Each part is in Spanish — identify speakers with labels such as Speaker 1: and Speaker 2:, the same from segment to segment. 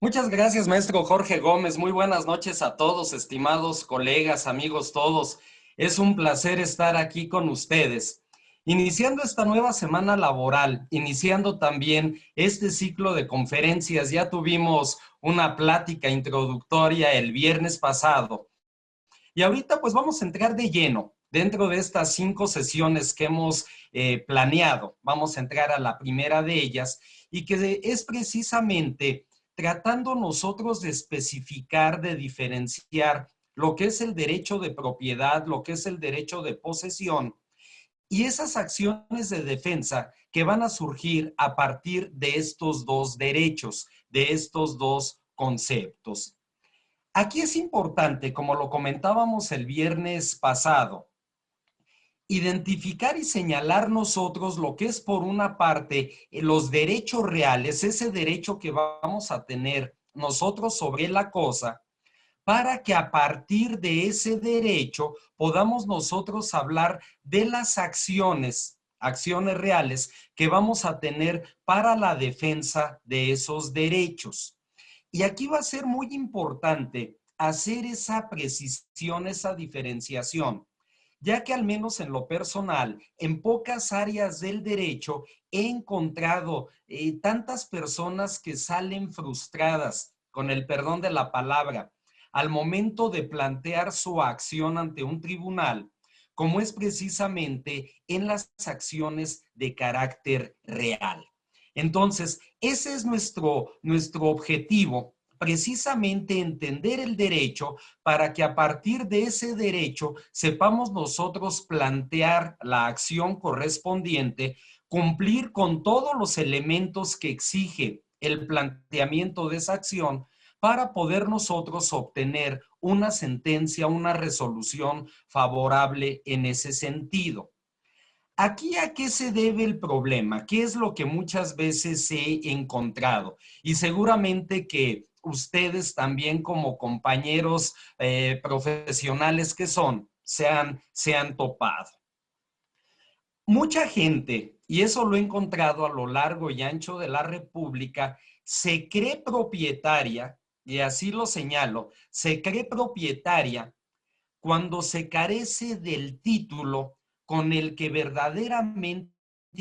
Speaker 1: Muchas gracias, maestro Jorge Gómez. Muy buenas noches a todos, estimados colegas, amigos todos. Es un placer estar aquí con ustedes. Iniciando esta nueva semana laboral, iniciando también este ciclo de conferencias, ya tuvimos una plática introductoria el viernes pasado. Y ahorita pues vamos a entrar de lleno dentro de estas 5 sesiones que hemos planeado. Vamos a entrar a la primera de ellas y que es precisamente tratando nosotros de especificar, de diferenciar lo que es el derecho de propiedad, lo que es el derecho de posesión y esas acciones de defensa que van a surgir a partir de estos dos derechos, de estos dos conceptos. Aquí es importante, como lo comentábamos el viernes pasado, identificar y señalar nosotros lo que es por una parte los derechos reales, ese derecho que vamos a tener nosotros sobre la cosa, para que a partir de ese derecho podamos nosotros hablar de las acciones reales que vamos a tener para la defensa de esos derechos. Y aquí va a ser muy importante hacer esa precisión, esa diferenciación, ya que al menos en lo personal, en pocas áreas del derecho he encontrado tantas personas que salen frustradas, con el perdón de la palabra, al momento de plantear su acción ante un tribunal, como es precisamente en las acciones de carácter real. Entonces, ese es nuestro objetivo, precisamente entender el derecho para que a partir de ese derecho sepamos nosotros plantear la acción correspondiente, cumplir con todos los elementos que exige el planteamiento de esa acción para poder nosotros obtener una sentencia, una resolución favorable en ese sentido. Aquí, ¿a qué se debe el problema? ¿Qué es lo que muchas veces he encontrado? Y seguramente que ustedes también como compañeros profesionales que son, se han topado. Mucha gente, y eso lo he encontrado a lo largo y ancho de la República, se cree propietaria, y así lo señalo, se cree propietaria cuando se carece del título con el que verdaderamente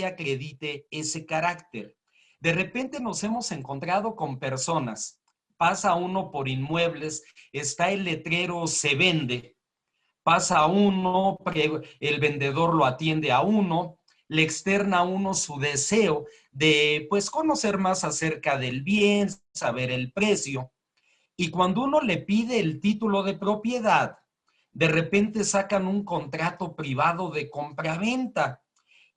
Speaker 1: acredite ese carácter. De repente nos hemos encontrado con personas, pasa uno por inmuebles, está el letrero se vende, pasa uno, el vendedor lo atiende a uno, le externa a uno su deseo de pues conocer más acerca del bien, saber el precio. Y cuando uno le pide el título de propiedad, de repente sacan un contrato privado de compraventa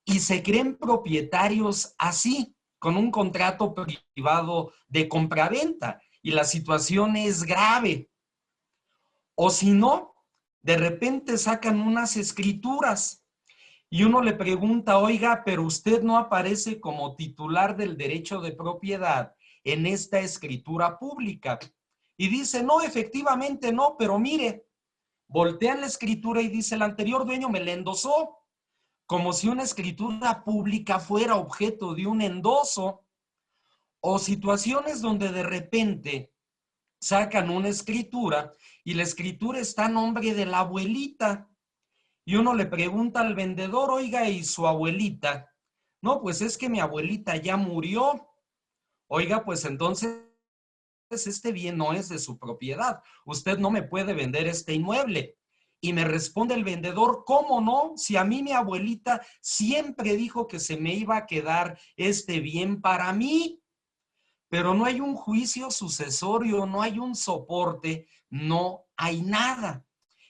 Speaker 1: y se creen propietarios así, con un contrato privado de compraventa. Y la situación es grave. O si no, de repente sacan unas escrituras y uno le pregunta, oiga, pero usted no aparece como titular del derecho de propiedad en esta escritura pública. Y dice, no, efectivamente no, pero mire, voltean la escritura y dice, el anterior dueño me la endosó, como si una escritura pública fuera objeto de un endoso, o situaciones donde de repente sacan una escritura y la escritura está a nombre de la abuelita. Y uno le pregunta al vendedor, oiga, ¿y su abuelita? No, pues es que mi abuelita ya murió. Oiga, pues entonces este bien no es de su propiedad. Usted no me puede vender este inmueble. Y me responde el vendedor, ¿cómo no? Si a mí mi abuelita siempre dijo que se me iba a quedar este bien para mí, pero no hay un juicio sucesorio, no hay un soporte, no hay nada.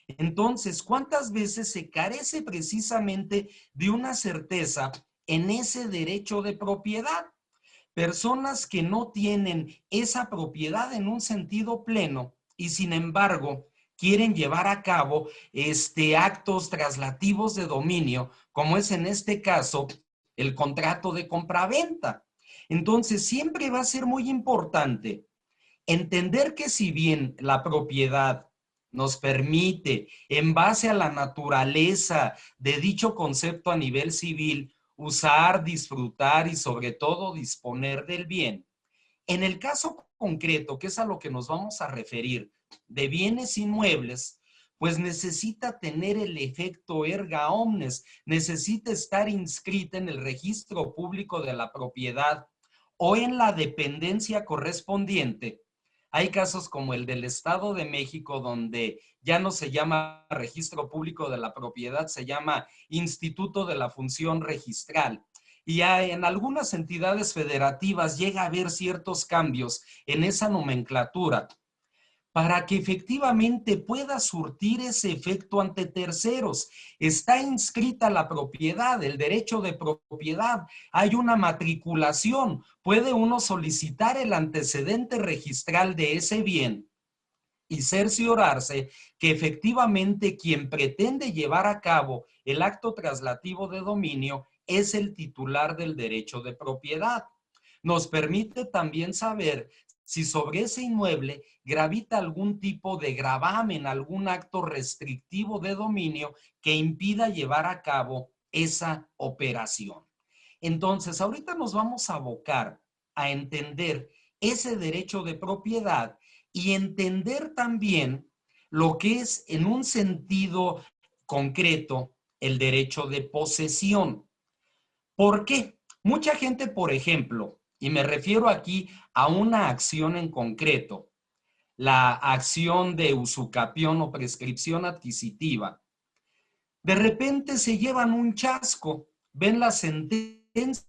Speaker 1: Entonces, ¿cuántas veces se carece precisamente de una certeza en ese derecho de propiedad? Personas que no tienen esa propiedad en un sentido pleno y sin embargo quieren llevar a cabo actos traslativos de dominio, como es en este caso el contrato de compraventa. Entonces, siempre va a ser muy importante entender que si bien la propiedad nos permite, en base a la naturaleza de dicho concepto a nivel civil, usar, disfrutar y sobre todo disponer del bien. En el caso concreto, que es a lo que nos vamos a referir, de bienes inmuebles, pues necesita tener el efecto erga omnes, necesita estar inscrita en el registro público de la propiedad o en la dependencia correspondiente. Hay casos como el del Estado de México, donde ya no se llama registro público de la propiedad, se llama Instituto de la Función Registral. Y en algunas entidades federativas llega a haber ciertos cambios en esa nomenclatura para que efectivamente pueda surtir ese efecto ante terceros. Está inscrita la propiedad, el derecho de propiedad, hay una matriculación, puede uno solicitar el antecedente registral de ese bien y cerciorarse que efectivamente quien pretende llevar a cabo el acto traslativo de dominio es el titular del derecho de propiedad. Nos permite también saber si sobre ese inmueble gravita algún tipo de gravamen, algún acto restrictivo de dominio que impida llevar a cabo esa operación. Entonces, ahorita nos vamos a abocar a entender ese derecho de propiedad y entender también lo que es en un sentido concreto el derecho de posesión. ¿Por qué? Mucha gente, por ejemplo, y me refiero aquí a una acción en concreto, la acción de usucapión o prescripción adquisitiva, de repente se llevan un chasco, ven la sentencia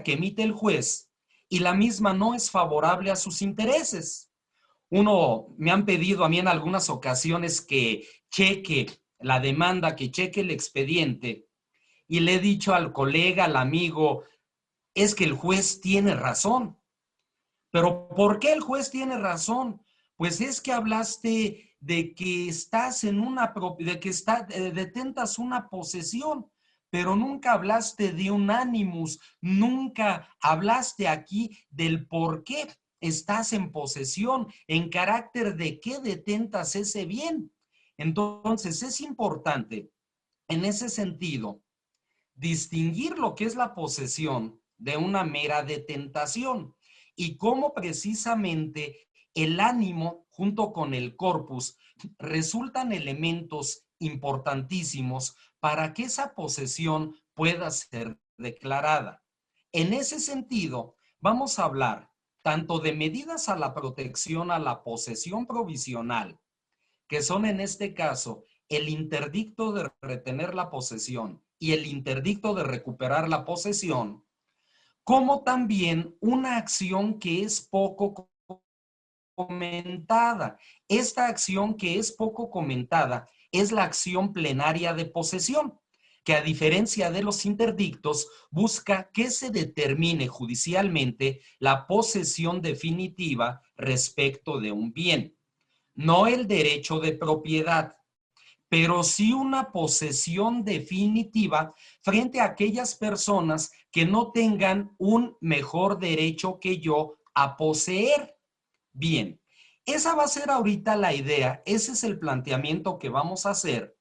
Speaker 1: que emite el juez y la misma no es favorable a sus intereses. Me han pedido a mí en algunas ocasiones que cheque la demanda, que cheque el expediente, y le he dicho al colega, al amigo, es que el juez tiene razón. ¿Pero por qué el juez tiene razón? Pues es que hablaste de que estás en detentas una posesión, pero nunca hablaste de un animus, nunca hablaste aquí del por qué estás en posesión, en carácter de qué detentas ese bien. Entonces es importante, en ese sentido, distinguir lo que es la posesión de una mera detentación y cómo precisamente el ánimo junto con el corpus resultan elementos importantísimos para que esa posesión pueda ser declarada. En ese sentido, vamos a hablar tanto de medidas a la protección a la posesión provisional, que son en este caso el interdicto de retener la posesión y el interdicto de recuperar la posesión, como también una acción que es poco comentada. Esta acción que es poco comentada es la acción plenaria de posesión, que a diferencia de los interdictos, busca que se determine judicialmente la posesión definitiva respecto de un bien. No el derecho de propiedad, pero sí una posesión definitiva frente a aquellas personas que no tengan un mejor derecho que yo a poseer. Bien, esa va a ser ahorita la idea, ese es el planteamiento que vamos a hacer,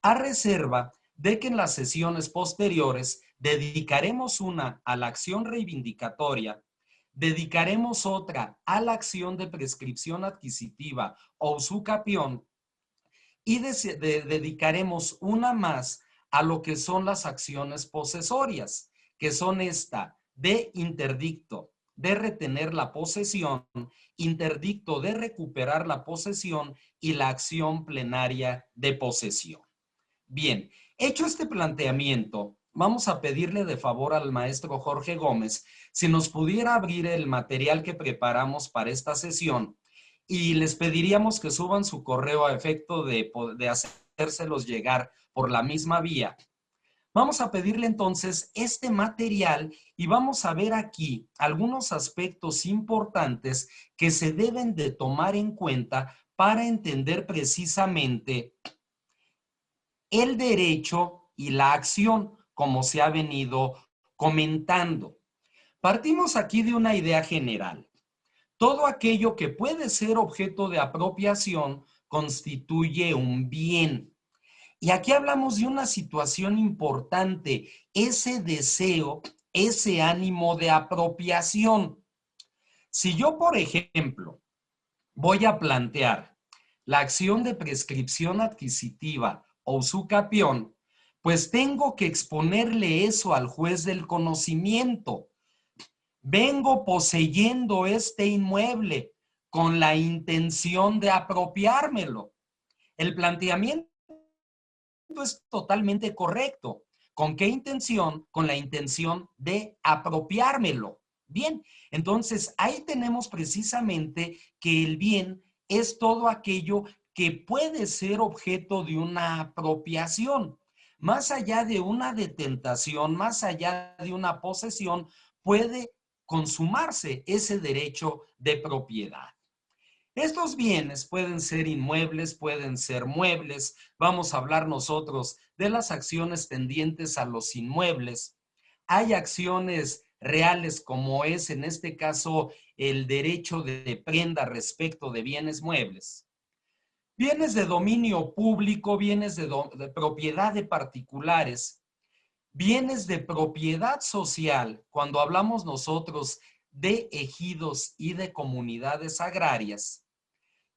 Speaker 1: a reserva de que en las sesiones posteriores dedicaremos una a la acción reivindicatoria, dedicaremos otra a la acción de prescripción adquisitiva o usucapión y dedicaremos una más a lo que son las acciones posesorias, que son esta de interdicto de retener la posesión, interdicto de recuperar la posesión y la acción plenaria de posesión. Bien, hecho este planteamiento, vamos a pedirle de favor al maestro Jorge Gómez si nos pudiera abrir el material que preparamos para esta sesión y les pediríamos que suban su correo a efecto de hacérselos llegar por la misma vía. Vamos a pedirle entonces este material y vamos a ver aquí algunos aspectos importantes que se deben de tomar en cuenta para entender precisamente el derecho y la acción, como se ha venido comentando. Partimos aquí de una idea general. Todo aquello que puede ser objeto de apropiación constituye un bien. Y aquí hablamos de una situación importante, ese deseo, ese ánimo de apropiación. Si yo, por ejemplo, voy a plantear la acción de prescripción adquisitiva o usucapión, pues tengo que exponerle eso al juez del conocimiento. Vengo poseyendo este inmueble con la intención de apropiármelo. El planteamiento es totalmente correcto. ¿Con qué intención? Con la intención de apropiármelo. Bien, entonces ahí tenemos precisamente que el bien es todo aquello que puede ser objeto de una apropiación. Más allá de una detentación, más allá de una posesión, puede consumarse ese derecho de propiedad. Estos bienes pueden ser inmuebles, pueden ser muebles. Vamos a hablar nosotros de las acciones tendientes a los inmuebles. Hay acciones reales como es en este caso el derecho de prenda respecto de bienes muebles. Bienes de dominio público, bienes de propiedad de particulares, bienes de propiedad social, cuando hablamos nosotros de ejidos y de comunidades agrarias,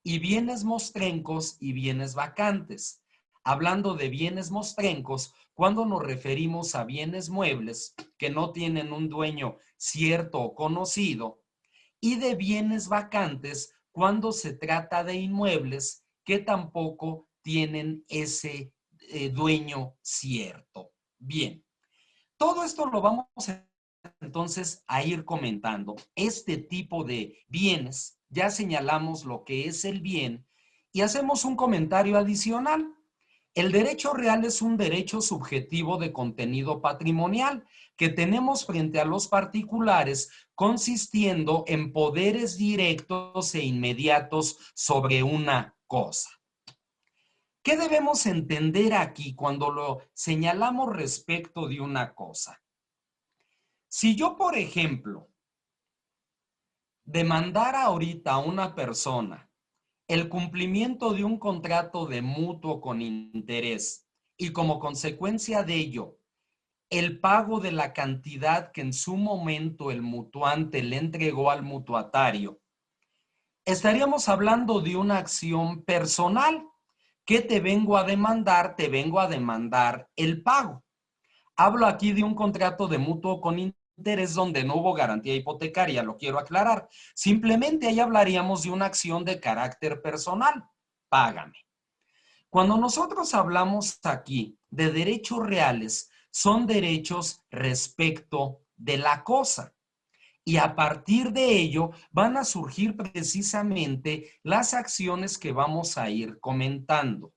Speaker 1: y bienes mostrencos y bienes vacantes. Hablando de bienes mostrencos, cuando nos referimos a bienes muebles que no tienen un dueño cierto o conocido, y de bienes vacantes cuando se trata de inmuebles que tampoco tienen ese dueño cierto. Bien, todo esto lo vamos entonces a ir comentando. Este tipo de bienes, ya señalamos lo que es el bien y hacemos un comentario adicional. El derecho real es un derecho subjetivo de contenido patrimonial que tenemos frente a los particulares, consistiendo en poderes directos e inmediatos sobre una cosa. ¿Qué debemos entender aquí cuando lo señalamos respecto de una cosa? Si yo, por ejemplo, demandara ahorita a una persona el cumplimiento de un contrato de mutuo con interés y como consecuencia de ello, el pago de la cantidad que en su momento el mutuante le entregó al mutuatario, estaríamos hablando de una acción personal. ¿Qué te vengo a demandar? Te vengo a demandar el pago. Hablo aquí de un contrato de mutuo con interés donde no hubo garantía hipotecaria, lo quiero aclarar. Simplemente ahí hablaríamos de una acción de carácter personal. Págame. Cuando nosotros hablamos aquí de derechos reales, son derechos respecto de la cosa. Y a partir de ello van a surgir precisamente las acciones que vamos a ir comentando.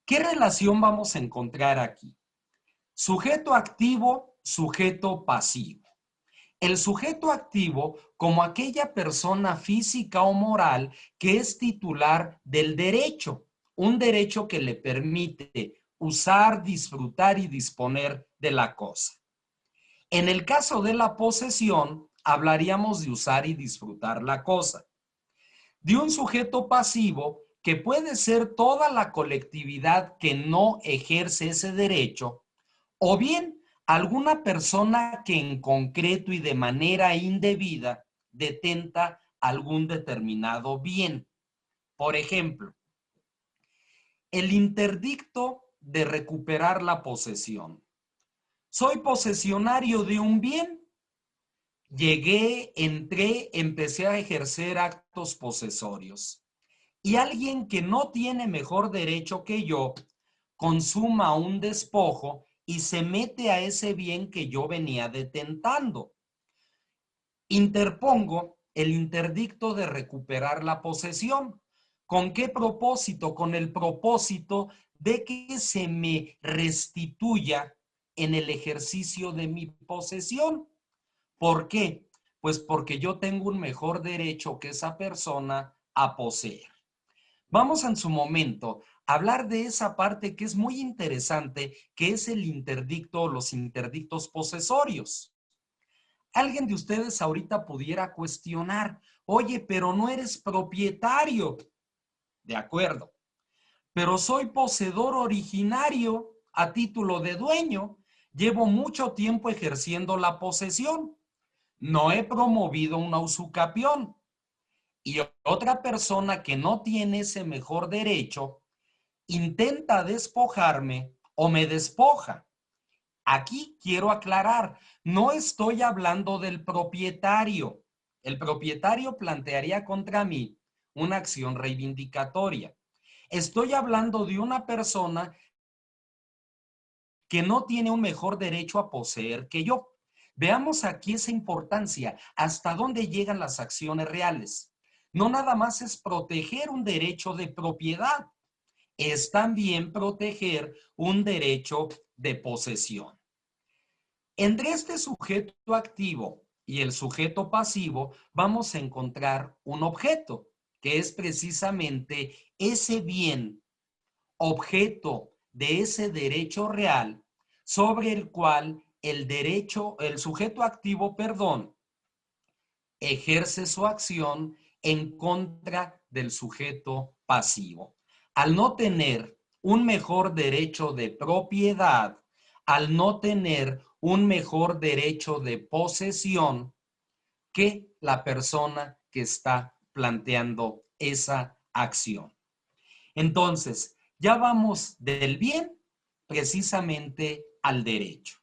Speaker 1: ¿Qué relación vamos a encontrar aquí? Sujeto activo, sujeto pasivo. El sujeto activo como aquella persona física o moral que es titular del derecho, un derecho que le permite usar, disfrutar y disponer de la cosa. En el caso de la posesión, hablaríamos de usar y disfrutar la cosa. De un sujeto pasivo que puede ser toda la colectividad que no ejerce ese derecho, o bien alguna persona que en concreto y de manera indebida detenta algún determinado bien. Por ejemplo, el interdicto de recuperar la posesión. Soy posesionario de un bien. Llegué, entré, empecé a ejercer actos posesorios. Y alguien que no tiene mejor derecho que yo consuma un despojo y se mete a ese bien que yo venía detentando. Interpongo el interdicto de recuperar la posesión. ¿Con qué propósito? Con el propósito de que se me restituya en el ejercicio de mi posesión. ¿Por qué? Pues porque yo tengo un mejor derecho que esa persona a poseer. Vamos en su momento a hablar de esa parte que es muy interesante, que es el interdicto o los interdictos posesorios. Alguien de ustedes ahorita pudiera cuestionar, oye, pero no eres propietario. De acuerdo, pero soy poseedor originario a título de dueño. Llevo mucho tiempo ejerciendo la posesión. no he promovido una usucapión. Y otra persona que no tiene ese mejor derecho intenta despojarme o me despoja. Aquí quiero aclarar, no estoy hablando del propietario. El propietario plantearía contra mí una acción reivindicatoria. Estoy hablando de una persona que no tiene un mejor derecho a poseer que yo. Veamos aquí esa importancia, hasta dónde llegan las acciones reales. No nada más es proteger un derecho de propiedad, es también proteger un derecho de posesión. Entre este sujeto activo y el sujeto pasivo vamos a encontrar un objeto, que es precisamente ese bien, objeto de ese derecho real sobre el cual el sujeto activo, ejerce su acción en contra del sujeto pasivo. Al no tener un mejor derecho de propiedad, al no tener un mejor derecho de posesión que la persona que está planteando esa acción. Entonces, ya vamos del bien precisamente al derecho.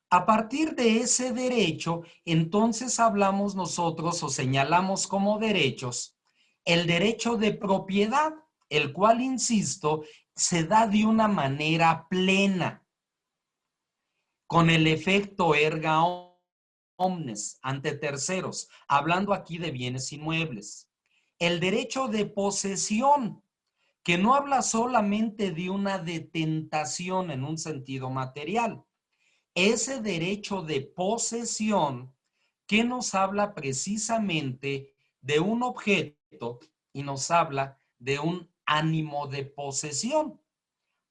Speaker 1: A partir de ese derecho, entonces hablamos nosotros o señalamos como derechos el derecho de propiedad, el cual, insisto, se da de una manera plena, con el efecto erga omnes ante terceros, hablando aquí de bienes inmuebles. El derecho de posesión, que no habla solamente de una detentación en un sentido material, ese derecho de posesión que nos habla precisamente de un objeto y nos habla de un ánimo de posesión.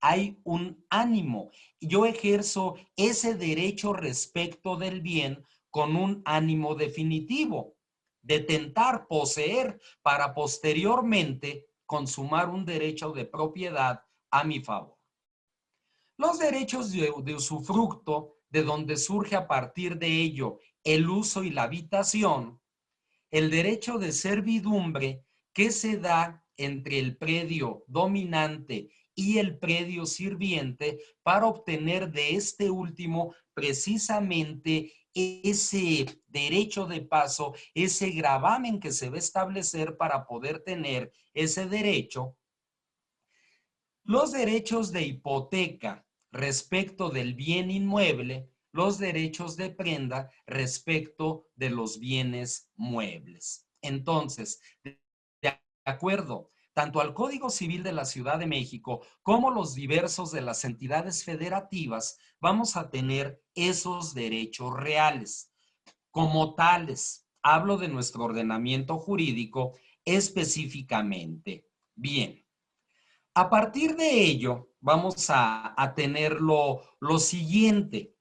Speaker 1: Hay un ánimo. Yo ejerzo ese derecho respecto del bien con un ánimo definitivo, detentar, poseer, para posteriormente consumar un derecho de propiedad a mi favor. Los derechos de usufructo, de donde surge a partir de ello el uso y la habitación, el derecho de servidumbre que se da entre el predio dominante y el predio sirviente para obtener de este último precisamente ese derecho de paso, ese gravamen que se va a establecer para poder tener ese derecho. Los derechos de hipoteca respecto del bien inmueble, los derechos de prenda respecto de los bienes muebles. Entonces, de acuerdo tanto al Código Civil de la Ciudad de México como los diversos de las entidades federativas, vamos a tener esos derechos reales. Como tales, hablo de nuestro ordenamiento jurídico específicamente. Bien. A partir de ello, vamos a tener lo siguiente.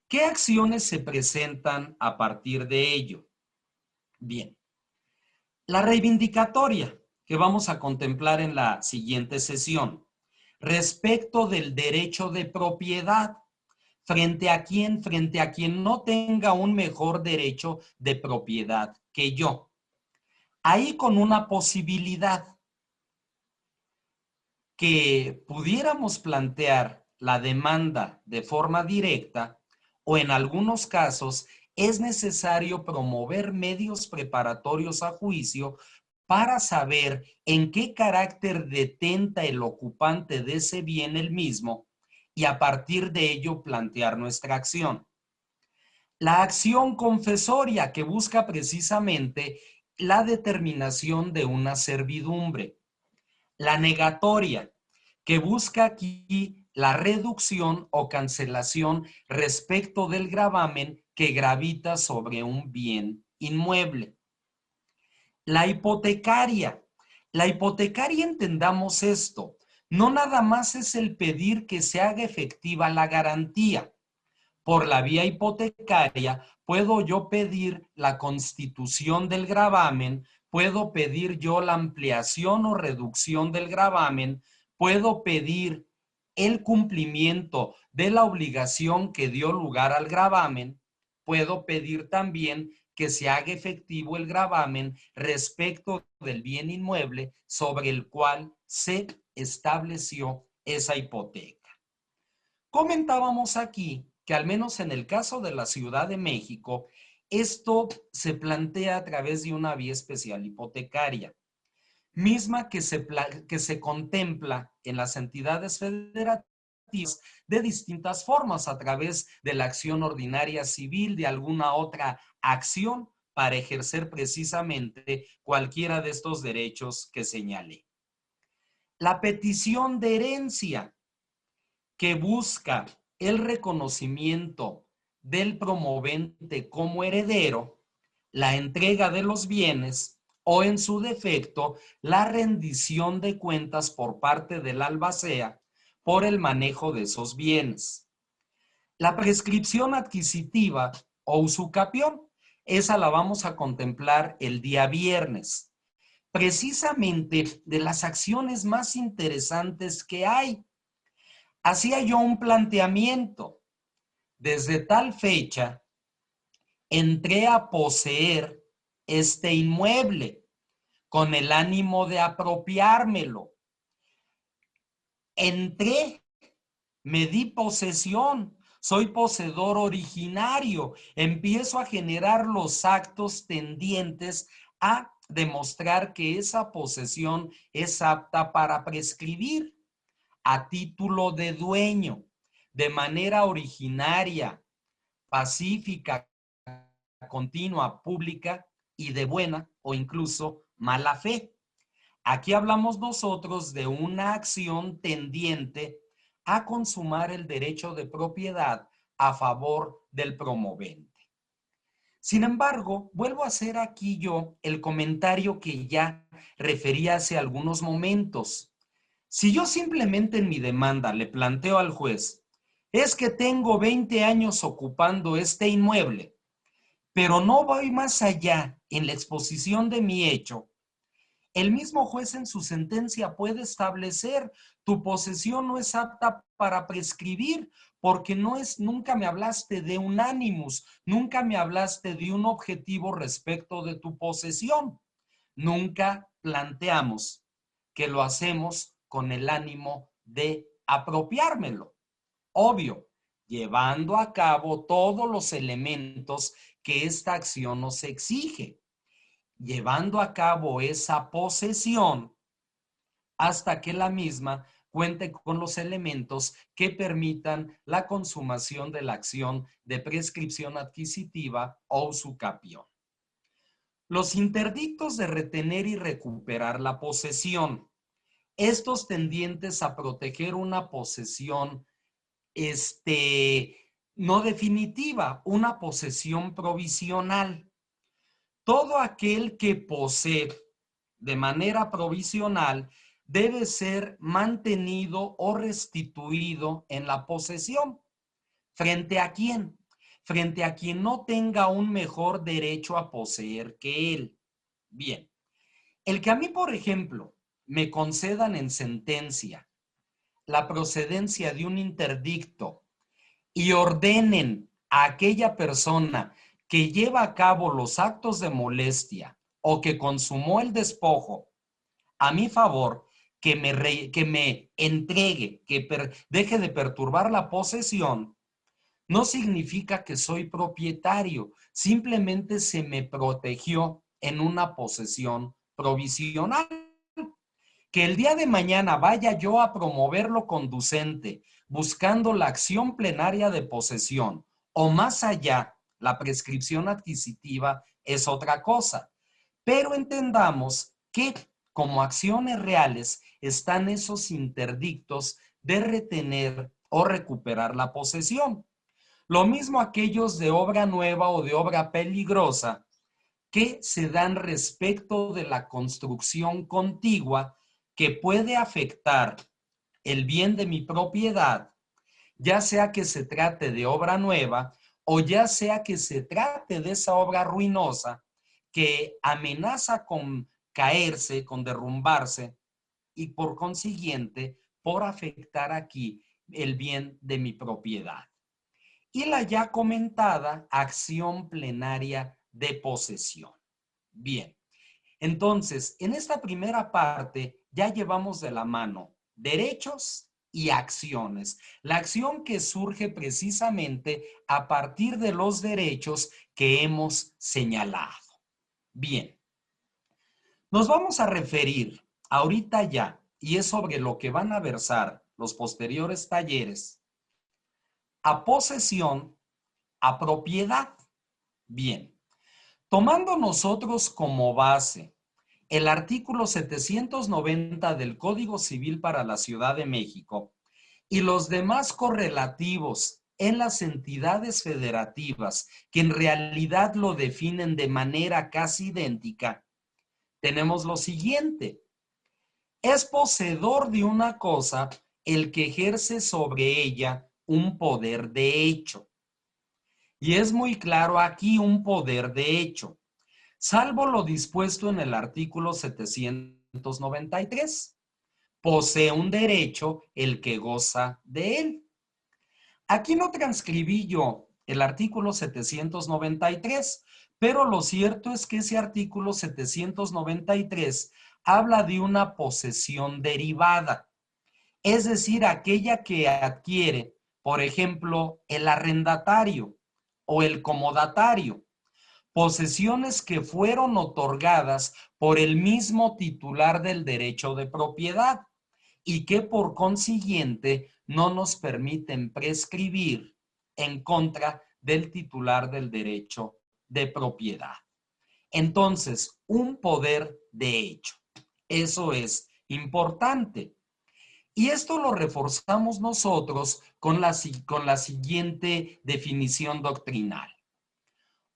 Speaker 1: ¿Qué acciones se presentan a partir de ello? Bien, la reivindicatoria que vamos a contemplar en la siguiente sesión, respecto del derecho de propiedad, frente a quien no tenga un mejor derecho de propiedad que yo. Ahí con una posibilidad, que pudiéramos plantear la demanda de forma directa o en algunos casos es necesario promover medios preparatorios a juicio para saber en qué carácter detenta el ocupante de ese bien el mismo y a partir de ello plantear nuestra acción. La acción confesoria que busca precisamente la determinación de una servidumbre. La negatoria, que busca aquí la reducción o cancelación respecto del gravamen que gravita sobre un bien inmueble. La hipotecaria. La hipotecaria, entendamos esto, no nada más es el pedir que se haga efectiva la garantía. Por la vía hipotecaria, puedo yo pedir la constitución del gravamen, puedo pedir yo la ampliación o reducción del gravamen, puedo pedir el cumplimiento de la obligación que dio lugar al gravamen, puedo pedir también que se haga efectivo el gravamen respecto del bien inmueble sobre el cual se estableció esa hipoteca. Comentábamos aquí que al menos en el caso de la Ciudad de México, esto se plantea a través de una vía especial hipotecaria, misma que se contempla en las entidades federativas de distintas formas, a través de la acción ordinaria civil, de alguna otra acción para ejercer precisamente cualquiera de estos derechos que señalé. La petición de herencia, que busca el reconocimiento del promovente como heredero, la entrega de los bienes o, en su defecto, la rendición de cuentas por parte del albacea por el manejo de esos bienes. La prescripción adquisitiva o usucapión, esa la vamos a contemplar el día viernes. Precisamente de las acciones más interesantes que hay. Hacía yo un planteamiento. Desde tal fecha, entré a poseer este inmueble con el ánimo de apropiármelo. Entré, me di posesión, soy poseedor originario, empiezo a generar los actos tendientes a demostrar que esa posesión es apta para prescribir a título de dueño, de manera originaria, pacífica, continua, pública y de buena o incluso mala fe. Aquí hablamos nosotros de una acción tendiente a consumar el derecho de propiedad a favor del promovente. Sin embargo, vuelvo a hacer aquí yo el comentario que ya referí hace algunos momentos. Si yo simplemente en mi demanda le planteo al juez, es que tengo 20 años ocupando este inmueble, pero no voy más allá en la exposición de mi hecho, el mismo juez en su sentencia puede establecer: tu posesión no es apta para prescribir, porque nunca me hablaste de un animus, nunca me hablaste de un objetivo respecto de tu posesión. Nunca planteamos que lo hacemos con el ánimo de apropiármelo. Obvio, llevando a cabo todos los elementos que esta acción nos exige, llevando a cabo esa posesión hasta que la misma cuente con los elementos que permitan la consumación de la acción de prescripción adquisitiva o usucapión. Los interdictos de retener y recuperar la posesión, estos tendientes a proteger una posesión no definitiva, una posesión provisional. Todo aquel que posee de manera provisional debe ser mantenido o restituido en la posesión. ¿Frente a quién? Frente a quien no tenga un mejor derecho a poseer que él. Bien, el que a mí, por ejemplo, me concedan en sentencia la procedencia de un interdicto y ordenen a aquella persona que lleva a cabo los actos de molestia o que consumó el despojo a mi favor, que me entregue, que deje de perturbar la posesión, no significa que soy propietario, simplemente se me protegió en una posesión provisional. Que el día de mañana vaya yo a promover lo conducente, buscando la acción plenaria de posesión o más allá, la prescripción adquisitiva, es otra cosa. Pero entendamos que como acciones reales están esos interdictos de retener o recuperar la posesión. Lo mismo aquellos de obra nueva o de obra peligrosa que se dan respecto de la construcción contigua que puede afectar el bien de mi propiedad, ya sea que se trate de obra nueva o ya sea que se trate de esa obra ruinosa que amenaza con caerse, con derrumbarse y por consiguiente por afectar aquí el bien de mi propiedad. y la ya comentada acción plenaria de posesión. Bien, entonces, en esta primera parte ya llevamos de la mano derechos y acciones. La acción que surge precisamente a partir de los derechos que hemos señalado. Bien, nos vamos a referir ahorita ya, y es sobre lo que van a versar los posteriores talleres, a posesión, a propiedad. Bien, tomando nosotros como base el artículo 790 del Código Civil para la Ciudad de México y los demás correlativos en las entidades federativas que en realidad lo definen de manera casi idéntica, tenemos lo siguiente. Es poseedor de una cosa el que ejerce sobre ella un poder de hecho. Y es muy claro aquí un poder de hecho, salvo lo dispuesto en el artículo 793. Posee un derecho el que goza de él. Aquí no transcribí yo el artículo 793, pero lo cierto es que ese artículo 793 habla de una posesión derivada, es decir, aquella que adquiere, por ejemplo, el arrendatario o el comodatario, posesiones que fueron otorgadas por el mismo titular del derecho de propiedad y que por consiguiente no nos permiten prescribir en contra del titular del derecho de propiedad. Entonces, un poder de hecho. Eso es importante. Y esto lo reforzamos nosotros con la siguiente definición doctrinal.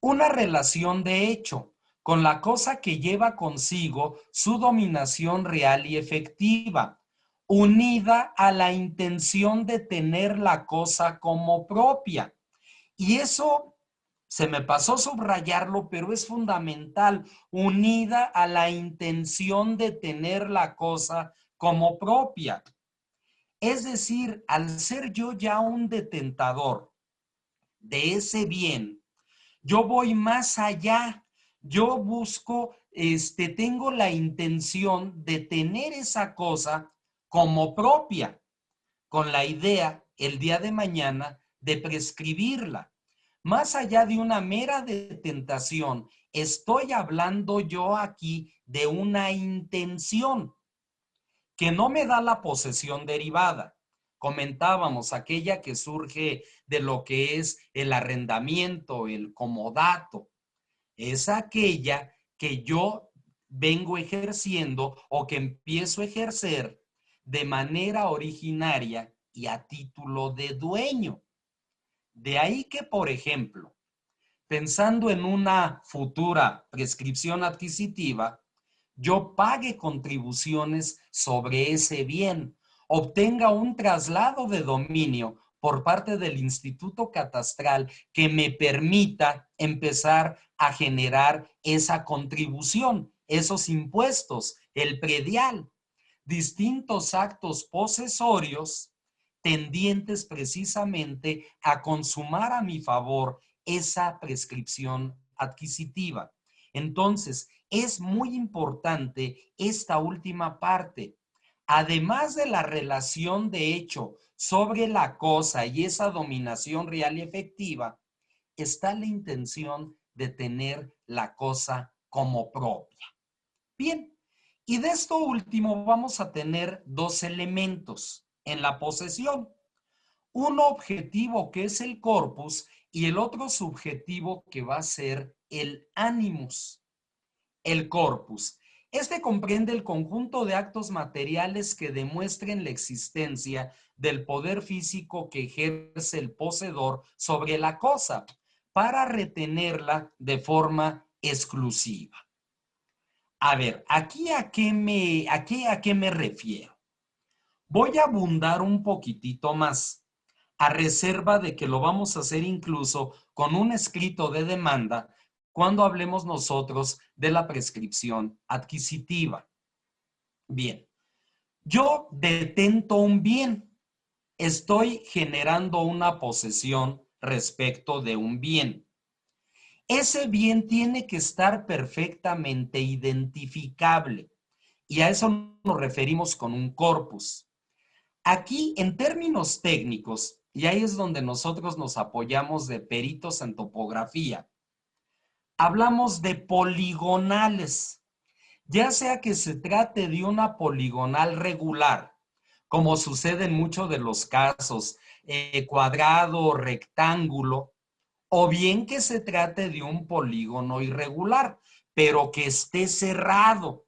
Speaker 1: Una relación de hecho con la cosa que lleva consigo su dominación real y efectiva, unida a la intención de tener la cosa como propia. Y eso se me pasó subrayarlo, pero es fundamental, unida a la intención de tener la cosa como propia. Es decir, al ser yo ya un detentador de ese bien, yo voy más allá. Yo busco, tengo la intención de tener esa cosa como propia, con la idea el día de mañana de prescribirla. Más allá de una mera detentación, estoy hablando yo aquí de una intención que no me da la posesión derivada. Comentábamos aquella que surge de lo que es el arrendamiento, el comodato. Es aquella que yo vengo ejerciendo o que empiezo a ejercer de manera originaria y a título de dueño. De ahí que, por ejemplo, pensando en una futura prescripción adquisitiva, yo pague contribuciones sobre ese bien, obtenga un traslado de dominio por parte del Instituto Catastral que me permita empezar a generar esa contribución, esos impuestos, el predial, distintos actos posesorios tendientes precisamente a consumar a mi favor esa prescripción adquisitiva. Entonces, es muy importante esta última parte. Además de la relación de hecho sobre la cosa y esa dominación real y efectiva, está la intención de tener la cosa como propia. Bien, y de esto último vamos a tener dos elementos en la posesión. Un objetivo que es el corpus y el otro subjetivo que va a ser el animus. El corpus. Este comprende el conjunto de actos materiales que demuestren la existencia del poder físico que ejerce el poseedor sobre la cosa para retenerla de forma exclusiva. A ver, ¿aquí a qué me refiero? Voy a abundar un poquitito más, a reserva de que lo vamos a hacer incluso con un escrito de demanda cuando hablemos nosotros de la prescripción adquisitiva. Bien, yo detento un bien, estoy generando una posesión respecto de un bien. Ese bien tiene que estar perfectamente identificable y a eso nos referimos con un corpus. Aquí, en términos técnicos, y ahí es donde nosotros nos apoyamos de peritos en topografía, hablamos de poligonales, ya sea que se trate de una poligonal regular, como sucede en muchos de los casos, cuadrado, rectángulo, o bien que se trate de un polígono irregular, pero que esté cerrado.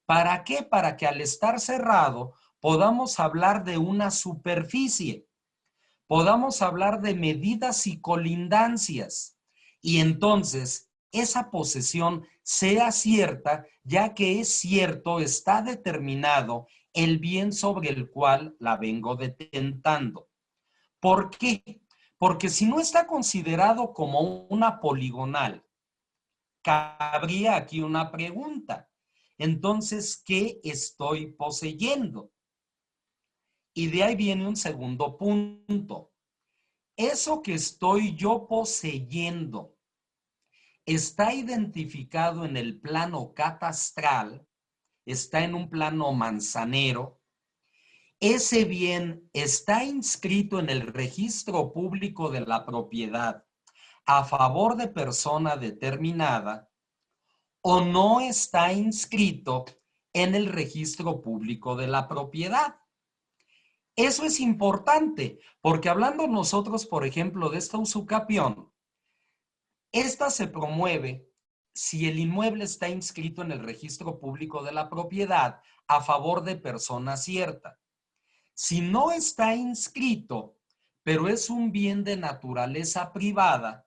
Speaker 1: ¿Para qué? Para que al estar cerrado podamos hablar de una superficie, podamos hablar de medidas y colindancias, y entonces esa posesión sea cierta, ya que es cierto, está determinado el bien sobre el cual la vengo detentando. ¿Por qué? Porque si no está considerado como una poligonal, cabría aquí una pregunta. Entonces, ¿qué estoy poseyendo? Y de ahí viene un segundo punto. Eso que estoy yo poseyendo está identificado en el plano catastral, está en un plano manzanero. Ese bien está inscrito en el registro público de la propiedad a favor de persona determinada o no está inscrito en el registro público de la propiedad. Eso es importante, porque hablando nosotros, por ejemplo, de esta usucapión, esta se promueve si el inmueble está inscrito en el registro público de la propiedad a favor de persona cierta. Si no está inscrito, pero es un bien de naturaleza privada,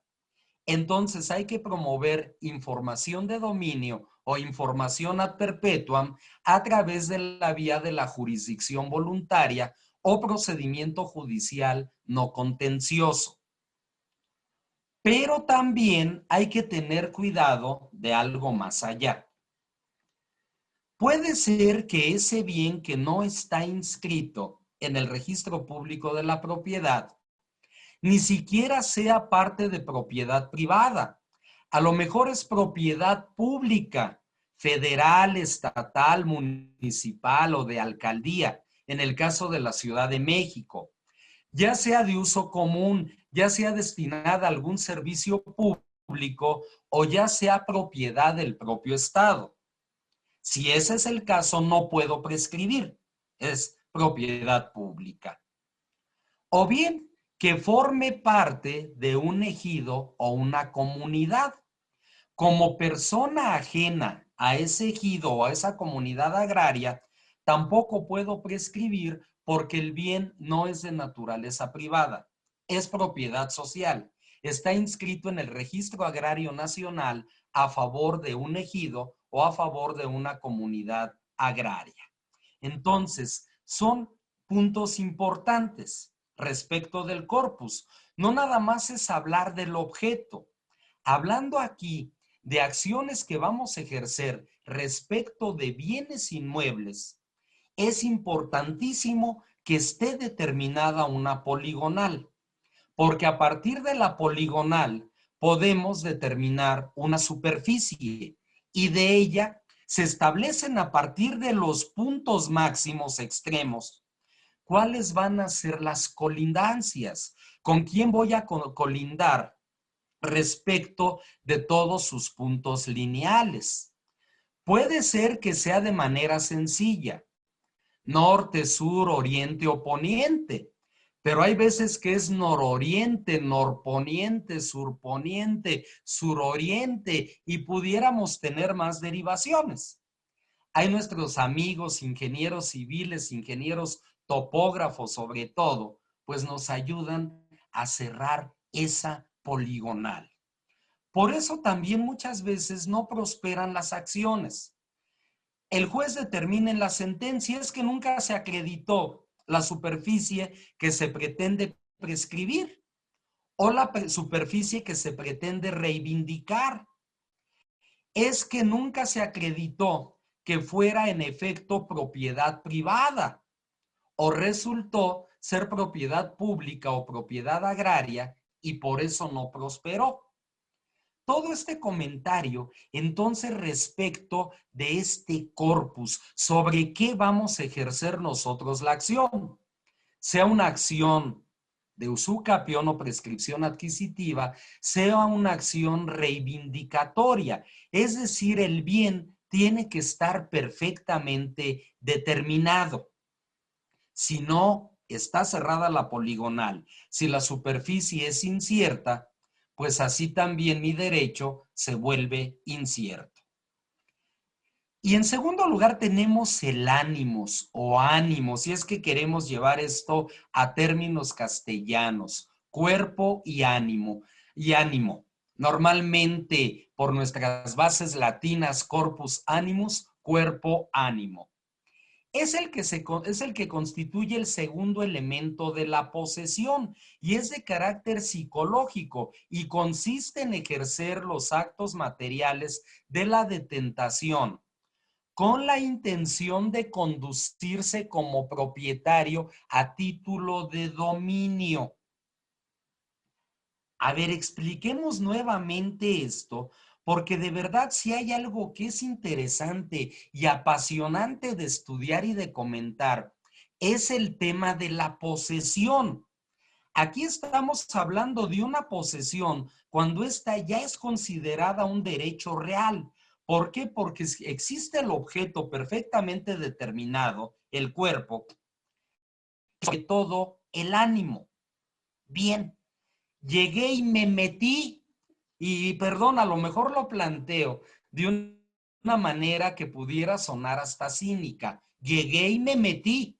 Speaker 1: entonces hay que promover información de dominio o información ad perpetuam a través de la vía de la jurisdicción voluntaria o procedimiento judicial no contencioso. Pero también hay que tener cuidado de algo más allá. Puede ser que ese bien que no está inscrito en el registro público de la propiedad ni siquiera sea parte de propiedad privada. A lo mejor es propiedad pública, federal, estatal, municipal o de alcaldía, en el caso de la Ciudad de México, ya sea de uso común, ya sea destinada a algún servicio público o ya sea propiedad del propio Estado. Si ese es el caso, no puedo prescribir, es propiedad pública. O bien que forme parte de un ejido o una comunidad. Como persona ajena a ese ejido o a esa comunidad agraria, tampoco puedo prescribir porque el bien no es de naturaleza privada, es propiedad social. Está inscrito en el Registro Agrario Nacional a favor de un ejido o a favor de una comunidad agraria. Entonces, son puntos importantes respecto del corpus. No nada más es hablar del objeto. Hablando aquí de acciones que vamos a ejercer respecto de bienes inmuebles, es importantísimo que esté determinada una poligonal, porque a partir de la poligonal podemos determinar una superficie y de ella se establecen a partir de los puntos máximos extremos cuáles van a ser las colindancias, con quién voy a colindar respecto de todos sus puntos lineales. Puede ser que sea de manera sencilla, norte, sur, oriente o poniente, pero hay veces que es nororiente, norponiente, surponiente, suroriente y pudiéramos tener más derivaciones. Hay nuestros amigos, ingenieros civiles, ingenieros topógrafos sobre todo, pues nos ayudan a cerrar esa poligonal. Por eso también muchas veces no prosperan las acciones. El juez determina en la sentencia es que nunca se acreditó la superficie que se pretende prescribir o la superficie que se pretende reivindicar. Es que nunca se acreditó que fuera en efecto propiedad privada o resultó ser propiedad pública o propiedad agraria y por eso no prosperó. Todo este comentario, entonces, respecto de este corpus, sobre qué vamos a ejercer nosotros la acción, sea una acción de usucapión o prescripción adquisitiva, sea una acción reivindicatoria, es decir, el bien tiene que estar perfectamente determinado. Si no está cerrada la poligonal, si la superficie es incierta, pues así también mi derecho se vuelve incierto. Y en segundo lugar tenemos el ánimos o ánimo, si es que queremos llevar esto a términos castellanos, cuerpo y ánimo. Y ánimo, normalmente por nuestras bases latinas, corpus animus, cuerpo, ánimo. Es el que constituye el segundo elemento de la posesión y es de carácter psicológico y consiste en ejercer los actos materiales de la detentación con la intención de conducirse como propietario a título de dominio. A ver, expliquemos nuevamente esto, porque de verdad si hay algo que es interesante y apasionante de estudiar y de comentar, es el tema de la posesión. Aquí estamos hablando de una posesión cuando ésta ya es considerada un derecho real. ¿Por qué? Porque existe el objeto perfectamente determinado, el cuerpo, sobre todo el ánimo. Bien, llegué y me metí, y perdón, a lo mejor lo planteo de una manera que pudiera sonar hasta cínica. Llegué y me metí.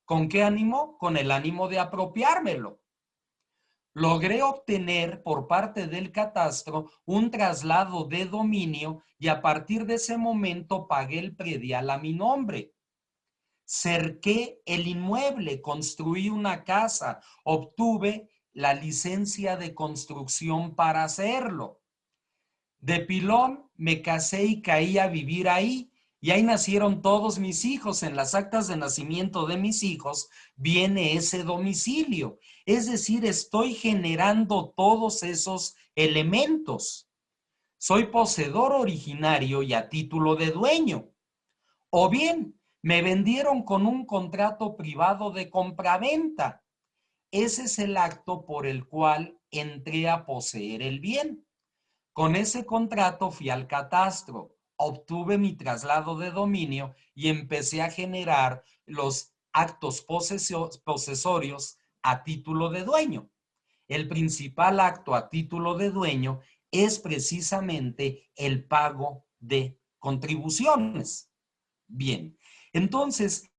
Speaker 1: ¿Con qué ánimo? Con el ánimo de apropiármelo. Logré obtener por parte del catastro un traslado de dominio y a partir de ese momento pagué el predial a mi nombre. Cerqué el inmueble, construí una casa, obtuve la licencia de construcción para hacerlo. De pilón me casé y caí a vivir ahí. Y ahí nacieron todos mis hijos. En las actas de nacimiento de mis hijos viene ese domicilio. Es decir, estoy generando todos esos elementos. Soy poseedor originario y a título de dueño. O bien, me vendieron con un contrato privado de compraventa. Ese es el acto por el cual entré a poseer el bien. Con ese contrato fui al catastro, obtuve mi traslado de dominio y empecé a generar los actos posesorios a título de dueño. El principal acto a título de dueño es precisamente el pago de contribuciones. Bien, entonces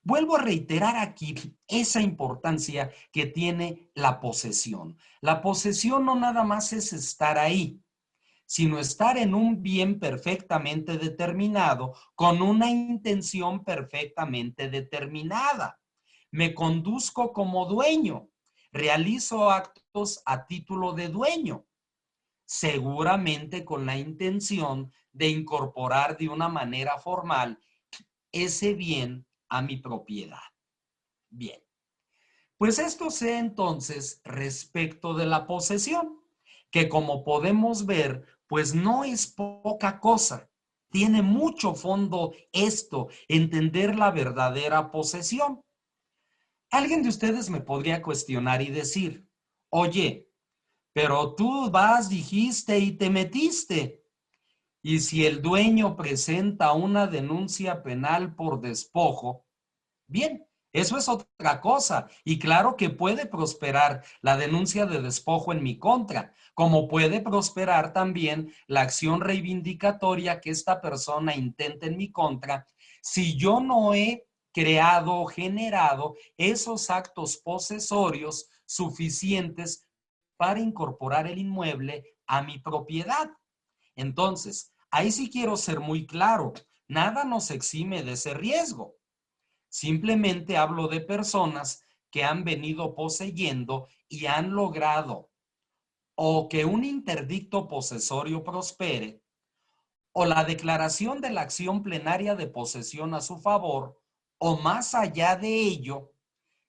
Speaker 1: vuelvo a reiterar aquí esa importancia que tiene la posesión. La posesión no nada más es estar ahí, sino estar en un bien perfectamente determinado, con una intención perfectamente determinada. Me conduzco como dueño, realizo actos a título de dueño, seguramente con la intención de incorporar de una manera formal ese bien a mi propiedad. Bien, pues esto sea entonces respecto de la posesión, que como podemos ver, pues no es poca cosa. Tiene mucho fondo esto, entender la verdadera posesión. Alguien de ustedes me podría cuestionar y decir, oye, pero tú vas, dijiste y te metiste. Y si el dueño presenta una denuncia penal por despojo, bien, eso es otra cosa. Y claro que puede prosperar la denuncia de despojo en mi contra, como puede prosperar también la acción reivindicatoria que esta persona intenta en mi contra, si yo no he creado o generado esos actos posesorios suficientes para incorporar el inmueble a mi propiedad. Entonces, ahí sí quiero ser muy claro, nada nos exime de ese riesgo. Simplemente hablo de personas que han venido poseyendo y han logrado o que un interdicto posesorio prospere o la declaración de la acción plenaria de posesión a su favor o más allá de ello,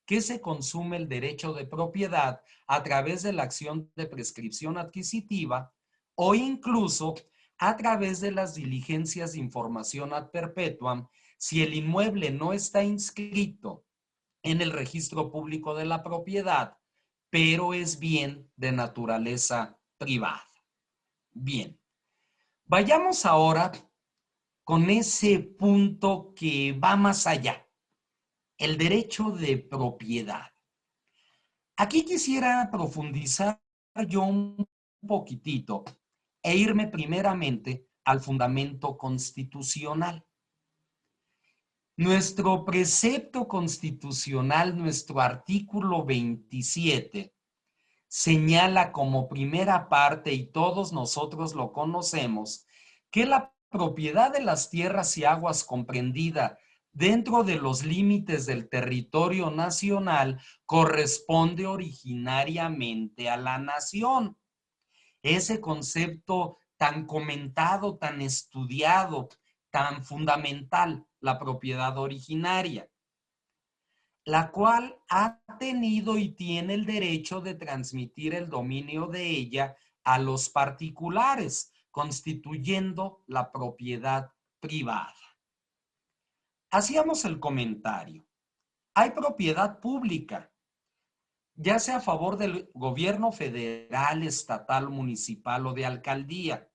Speaker 1: que se consume el derecho de propiedad a través de la acción de prescripción adquisitiva o incluso a través de las diligencias de información ad perpetuam si el inmueble no está inscrito en el registro público de la propiedad, pero es bien de naturaleza privada. Bien, vayamos ahora con ese punto que va más allá, el derecho de propiedad. Aquí quisiera profundizar yo un poquitito e irme primeramente al fundamento constitucional. Nuestro precepto constitucional, nuestro artículo 27, señala como primera parte, y todos nosotros lo conocemos, que la propiedad de las tierras y aguas comprendida dentro de los límites del territorio nacional corresponde originariamente a la nación. Ese concepto tan comentado, tan estudiado, tan fundamental, la propiedad originaria, la cual ha tenido y tiene el derecho de transmitir el dominio de ella a los particulares, constituyendo la propiedad privada. Hacíamos el comentario. Hay propiedad pública, ya sea a favor del gobierno federal, estatal, municipal o de alcaldía,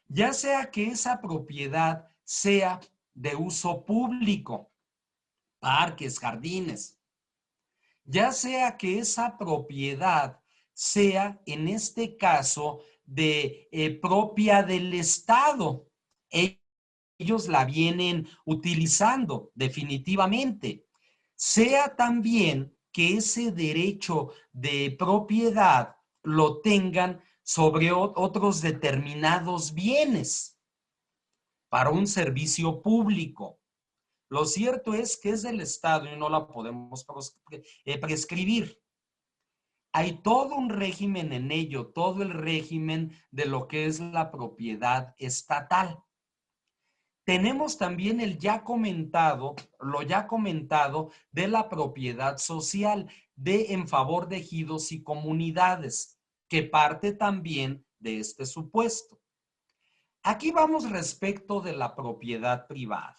Speaker 1: ya sea que esa propiedad sea de uso público, parques, jardines, ya sea que esa propiedad sea, en este caso, propia del Estado. Ellos la vienen utilizando definitivamente. Sea también que ese derecho de propiedad lo tengan sobre otros determinados bienes para un servicio público. Lo cierto es que es del Estado y no la podemos prescribir. Hay todo un régimen en ello, todo el régimen de lo que es la propiedad estatal. Tenemos también el ya comentado, lo ya comentado de la propiedad social en favor de ejidos y comunidades, que parte también de este supuesto. Aquí vamos respecto de la propiedad privada.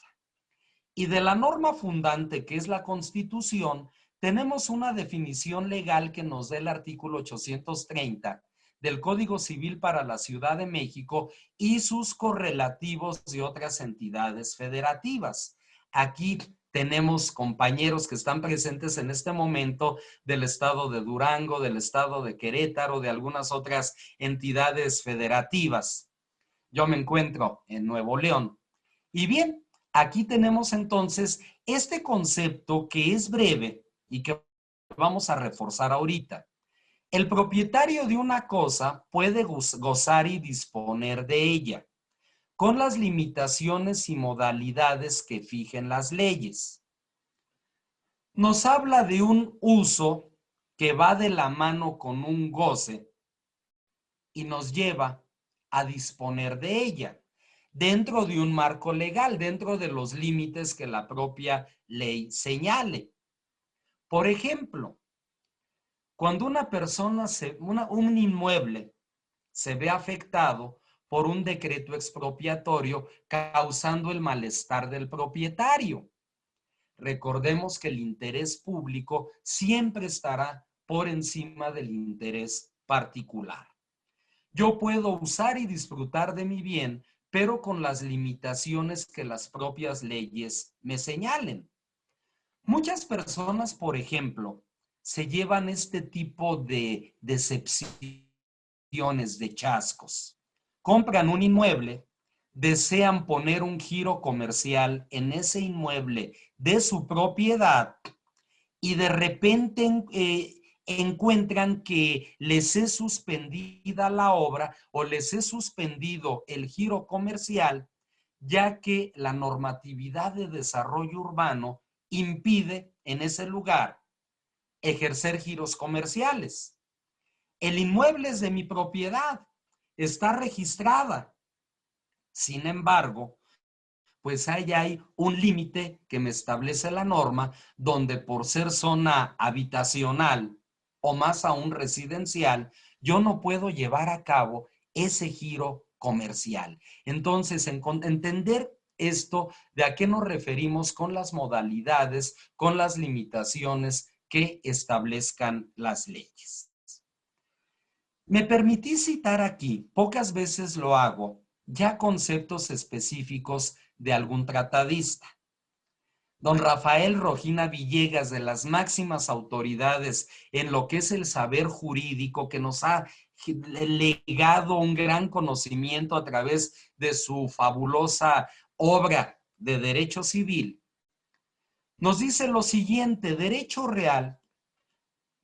Speaker 1: Y de la norma fundante, que es la Constitución, tenemos una definición legal que nos da el artículo 830 del Código Civil para la Ciudad de México y sus correlativos de otras entidades federativas. Aquí tenemos compañeros que están presentes en este momento del estado de Durango, del estado de Querétaro, de algunas otras entidades federativas. Yo me encuentro en Nuevo León. Y bien, aquí tenemos entonces este concepto que es breve y que vamos a reforzar ahorita. El propietario de una cosa puede gozar y disponer de ella, con las limitaciones y modalidades que fijen las leyes. Nos habla de un uso que va de la mano con un goce y nos lleva a disponer de ella dentro de un marco legal, dentro de los límites que la propia ley señale. Por ejemplo, cuando una persona, un inmueble se ve afectado por un decreto expropiatorio causando el malestar del propietario. Recordemos que el interés público siempre estará por encima del interés particular. Yo puedo usar y disfrutar de mi bien, pero con las limitaciones que las propias leyes me señalen. Muchas personas, por ejemplo, se llevan este tipo de decepciones, de chascos. Compran un inmueble, desean poner un giro comercial en ese inmueble de su propiedad y de repente encuentran que les es suspendida la obra o les es suspendido el giro comercial, ya que la normatividad de desarrollo urbano impide en ese lugar ejercer giros comerciales. El inmueble es de mi propiedad, está registrada. Sin embargo, pues ahí hay un límite que me establece la norma, donde por ser zona habitacional o más aún residencial, yo no puedo llevar a cabo ese giro comercial. Entonces, entender esto, de a qué nos referimos con las modalidades, con las limitaciones que establezcan las leyes. Me permití citar aquí, pocas veces lo hago, ya conceptos específicos de algún tratadista. Don Rafael Rojina Villegas, de las máximas autoridades en lo que es el saber jurídico, que nos ha legado un gran conocimiento a través de su fabulosa obra de derecho civil, nos dice lo siguiente: derecho real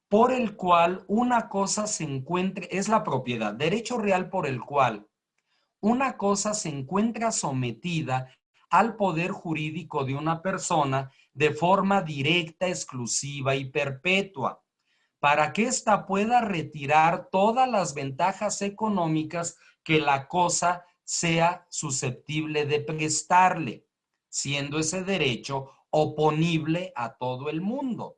Speaker 1: por el cual una cosa se encuentre, es la propiedad, derecho real por el cual una cosa se encuentra sometida al poder jurídico de una persona de forma directa, exclusiva y perpetua, para que ésta pueda retirar todas las ventajas económicas que la cosa sea susceptible de prestarle, siendo ese derecho oponible a todo el mundo.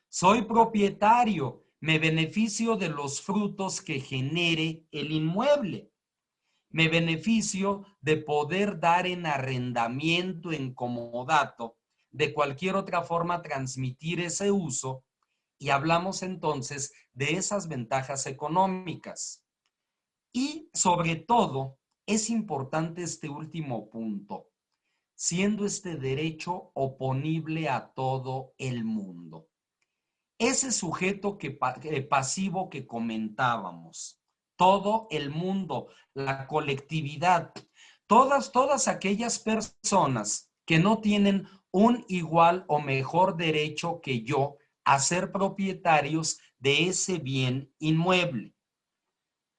Speaker 1: Soy propietario, me beneficio de los frutos que genere el inmueble. Me beneficio de poder dar en arrendamiento, en comodato, de cualquier otra forma transmitir ese uso, y hablamos entonces de esas ventajas económicas. Y sobre todo, es importante este último punto, siendo este derecho oponible a todo el mundo. Ese sujeto pasivo que comentábamos, todo el mundo, la colectividad, todas aquellas personas que no tienen un igual o mejor derecho que yo a ser propietarios de ese bien inmueble.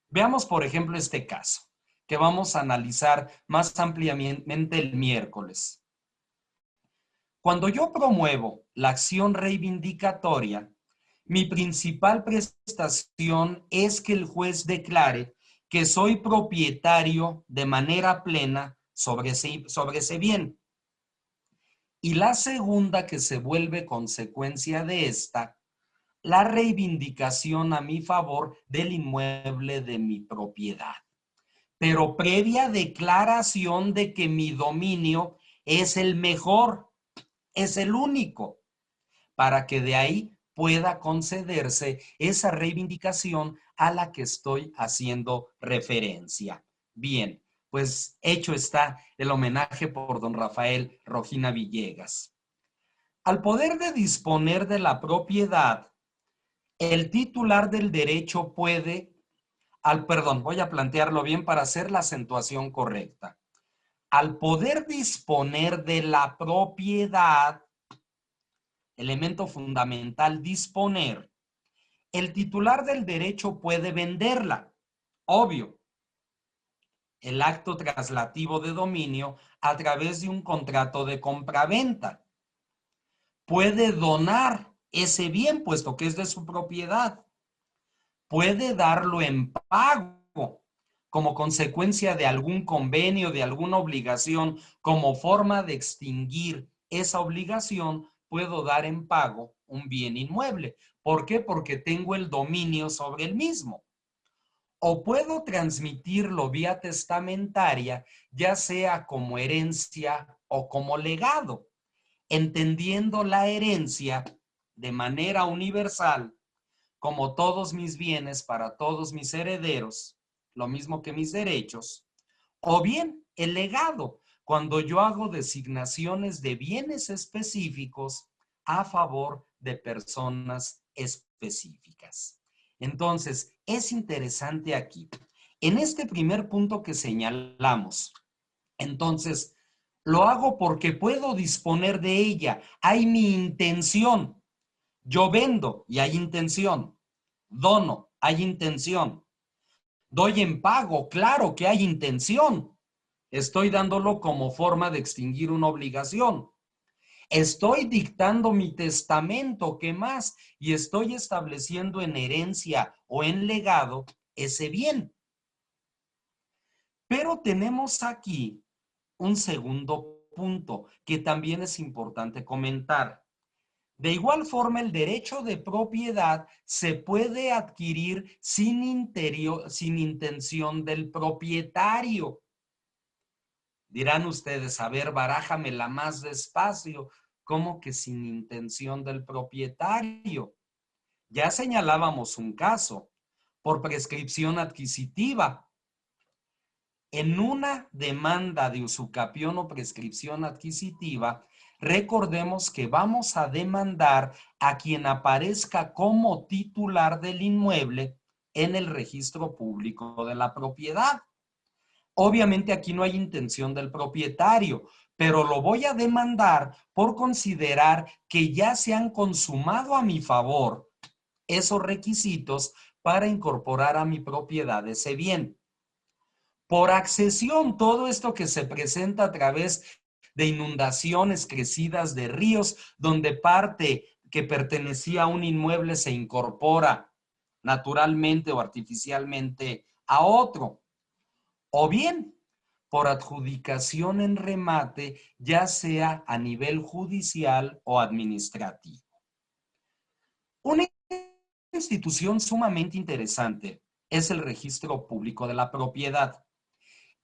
Speaker 1: Veamos, por ejemplo, este caso, que vamos a analizar más ampliamente el miércoles. Cuando yo promuevo la acción reivindicatoria, mi principal prestación es que el juez declare que soy propietario de manera plena sobre ese bien. Y la segunda, que se vuelve consecuencia de esta, la reivindicación a mi favor del inmueble de mi propiedad, pero previa declaración de que mi dominio es el mejor, es el único, para que de ahí pueda concederse esa reivindicación a la que estoy haciendo referencia. Bien, pues hecho está el homenaje por don Rafael Rojina Villegas. Al poder de disponer de la propiedad, el titular del derecho puede, voy a plantearlo bien para hacer la acentuación correcta. Al poder disponer de la propiedad, elemento fundamental, disponer, el titular del derecho puede venderla, obvio, el acto traslativo de dominio a través de un contrato de compraventa. Puede donar ese bien, puesto que es de su propiedad. Puede darlo en pago como consecuencia de algún convenio, de alguna obligación, como forma de extinguir esa obligación. Puedo dar en pago un bien inmueble. ¿Por qué? Porque tengo el dominio sobre el mismo. O puedo transmitirlo vía testamentaria, ya sea como herencia o como legado, entendiendo la herencia de manera universal como todos mis bienes para todos mis herederos, lo mismo que mis derechos, o bien el legado, cuando yo hago designaciones de bienes específicos a favor de personas específicas. Entonces, es interesante aquí, en este primer punto que señalamos, entonces, lo hago porque puedo disponer de ella, hay mi intención. Yo vendo y hay intención. Dono, hay intención. Doy en pago, claro que hay intención. Estoy dándolo como forma de extinguir una obligación. Estoy dictando mi testamento, ¿qué más? Y estoy estableciendo en herencia o en legado ese bien. Pero tenemos aquí un segundo punto que también es importante comentar. De igual forma, el derecho de propiedad se puede adquirir sin intención del propietario. Dirán ustedes, a ver, barájamela más despacio, ¿cómo que sin intención del propietario? Ya señalábamos un caso, por prescripción adquisitiva. En una demanda de usucapión o prescripción adquisitiva, recordemos que vamos a demandar a quien aparezca como titular del inmueble en el registro público de la propiedad. Obviamente aquí no hay intención del propietario, pero lo voy a demandar por considerar que ya se han consumado a mi favor esos requisitos para incorporar a mi propiedad ese bien. Por accesión, todo esto que se presenta a través de inundaciones, crecidas de ríos, donde parte que pertenecía a un inmueble se incorpora naturalmente o artificialmente a otro. O bien, por adjudicación en remate, ya sea a nivel judicial o administrativo. Una institución sumamente interesante es el Registro Público de la Propiedad.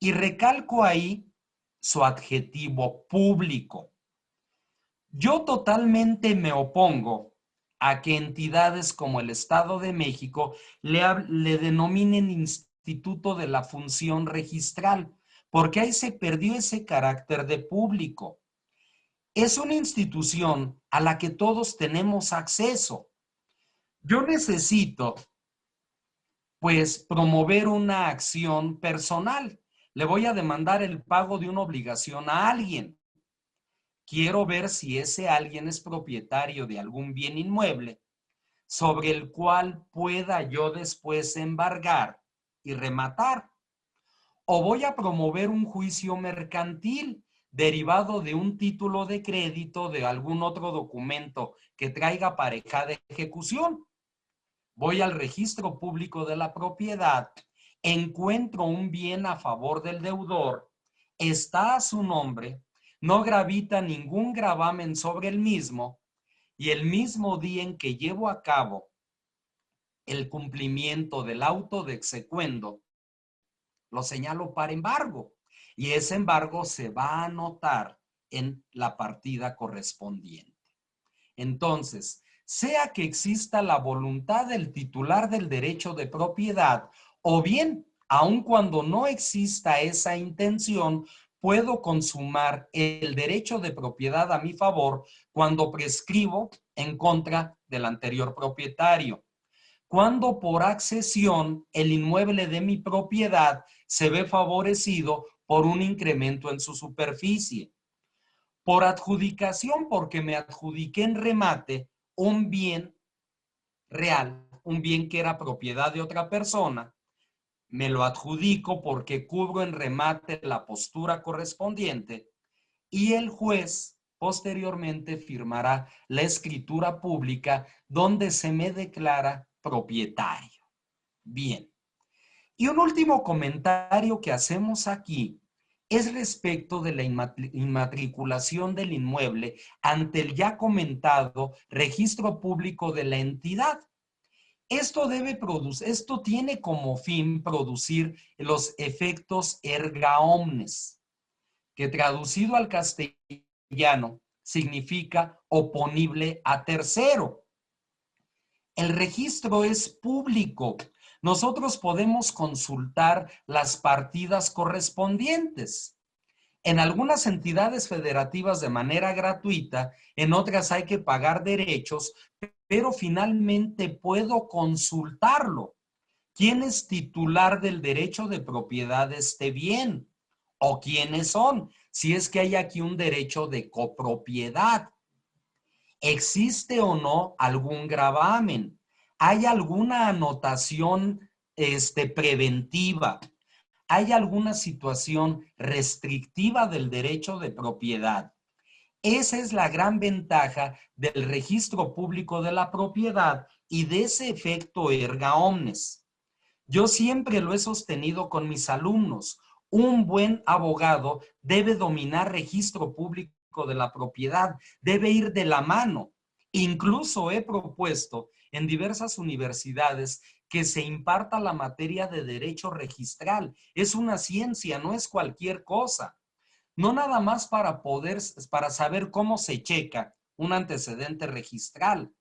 Speaker 1: Y recalco ahí su adjetivo público. Yo totalmente me opongo a que entidades como el Estado de México le denominen Instituto de la Función Registral, porque ahí se perdió ese carácter de público. Es una institución a la que todos tenemos acceso. Yo necesito, pues, promover una acción personal. Le voy a demandar el pago de una obligación a alguien. Quiero ver si ese alguien es propietario de algún bien inmueble sobre el cual pueda yo después embargar y rematar. O voy a promover un juicio mercantil derivado de un título de crédito de algún otro documento que traiga aparejada ejecución. Voy al registro público de la propiedad, encuentro un bien a favor del deudor, está a su nombre, no gravita ningún gravamen sobre el mismo, y el mismo día en que llevo a cabo el cumplimiento del auto de execuendo, lo señalo para embargo, y ese embargo se va a anotar en la partida correspondiente. Entonces, sea que exista la voluntad del titular del derecho de propiedad, o bien, aun cuando no exista esa intención, puedo consumar el derecho de propiedad a mi favor cuando prescribo en contra del anterior propietario. Cuando por accesión el inmueble de mi propiedad se ve favorecido por un incremento en su superficie. Por adjudicación, porque me adjudiqué en remate un bien real, un bien que era propiedad de otra persona, me lo adjudico porque cubro en remate la postura correspondiente y el juez posteriormente firmará la escritura pública donde se me declara propietario. Bien. Y un último comentario que hacemos aquí es respecto de la inmatriculación del inmueble ante el ya comentado registro público de la entidad. Esto tiene como fin producir los efectos erga omnes, que traducido al castellano significa oponible a tercero. El registro es público. Nosotros podemos consultar las partidas correspondientes. En algunas entidades federativas de manera gratuita, en otras hay que pagar derechos, pero finalmente puedo consultarlo. ¿Quién es titular del derecho de propiedad de este bien? ¿O quiénes son? Si es que hay aquí un derecho de copropiedad. ¿Existe o no algún gravamen? ¿Hay alguna anotación preventiva? ¿Hay alguna situación restrictiva del derecho de propiedad? Esa es la gran ventaja del registro público de la propiedad y de ese efecto erga omnes. Yo siempre lo he sostenido con mis alumnos. Un buen abogado debe dominar registro público de la propiedad, debe ir de la mano. Incluso he propuesto en diversas universidades que se imparta la materia de derecho registral. Es una ciencia, no es cualquier cosa. No nada más para saber cómo se checa un antecedente registral.